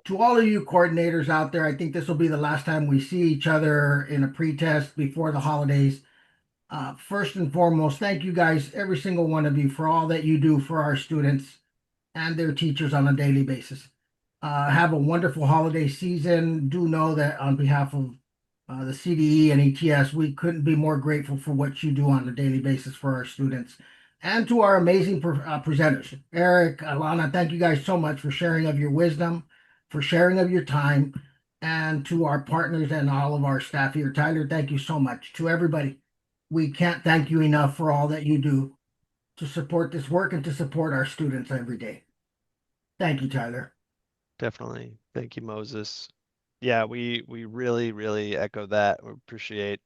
to all of you coordinators out there, I think this will be the last time we see each other in a pretest before the holidays. First and foremost, thank you guys, every single one of you, for all that you do for our students and their teachers on a daily basis. Have a wonderful holiday season. Do know that on behalf of the CDE and ETS, we couldn't be more grateful for what you do on a daily basis for our students and to our amazing presenters. Eric, Alana, thank you guys so much for sharing of your wisdom, for sharing of your time, and to our partners and all of our staff here. Tyler, thank you so much. To everybody, we can't thank you enough for all that you do to support this work and to support our students every day. Thank you, Tyler. Definitely. Thank you, Moses. Yeah, we really, really echo that. We appreciate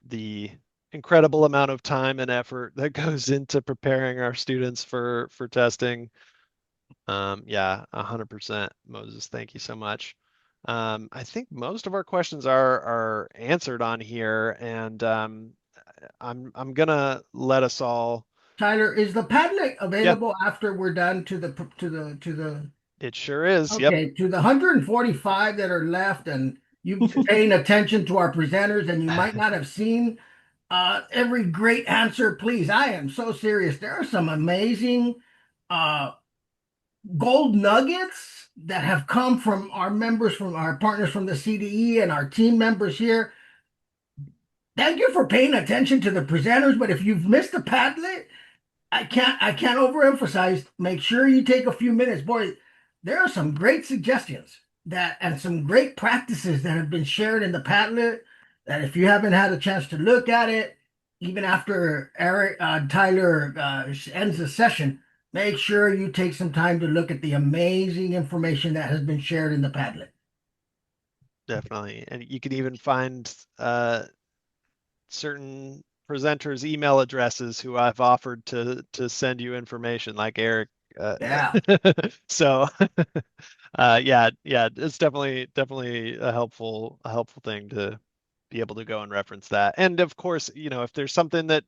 the incredible amount of time and effort that goes into preparing our students for testing. Yeah, 100%, Moses. Thank you so much. I think most of our questions are answered on here, and I'm gonna let us all. Tyler, is the Padlet Yeah, available after we're done to the it sure is. Yep. okay, to the 145 that are left, and you've been paying attention to our presenters and you might not have seen every great answer, please. I am so serious. There are some amazing uh gold nuggets that have come from our members, from our partners from the CDE and our team members here. Thank you for paying attention to the presenters, but if you've missed the Padlet, I can't overemphasize. Make sure you take a few minutes. Boy, there are some great suggestions that and some great practices that have been shared in the Padlet that if you haven't had a chance to look at it, even after Eric Tyler ends the session, make sure you take some time to look at the amazing information that has been shared in the Padlet. Definitely. And you can even find certain presenters' email addresses who I've offered to send you information, like Eric. Yeah. So yeah, it's definitely a helpful thing to be able to go and reference that. And of course, if there's something that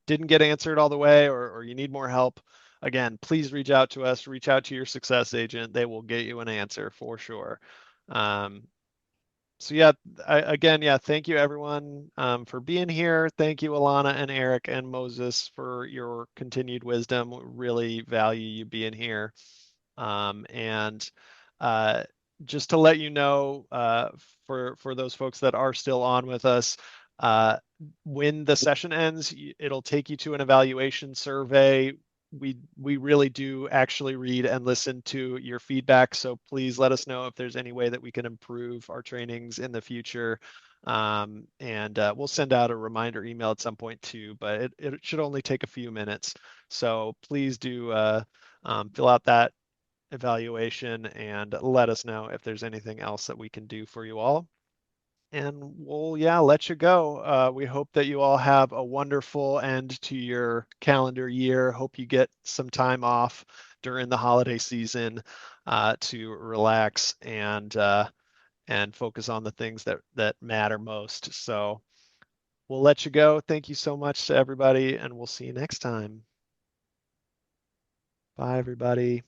didn't get answered all the way, or you need more help, again, please reach out to us, reach out to your success agent. They will get you an answer for sure. So yeah, again, yeah, thank you everyone for being here. Thank you, Alana and Eric and Moses, for your continued wisdom. We really value you being here. And just to let you know, for those folks that are still on with us, when the session ends, it'll take you to an evaluation survey. We really do actually read and listen to your feedback, so please let us know if there's any way that we can improve our trainings in the future. And we'll send out a reminder email at some point too, but it should only take a few minutes. So please do fill out that evaluation and let us know if there's anything else that we can do for you all. And we'll, yeah, let you go. We hope that you all have a wonderful end to your calendar year. Hope you get some time off during the holiday season to relax and focus on the things that matter most. So we'll let you go. Thank you so much to everybody, and we'll see you next time. Bye, everybody.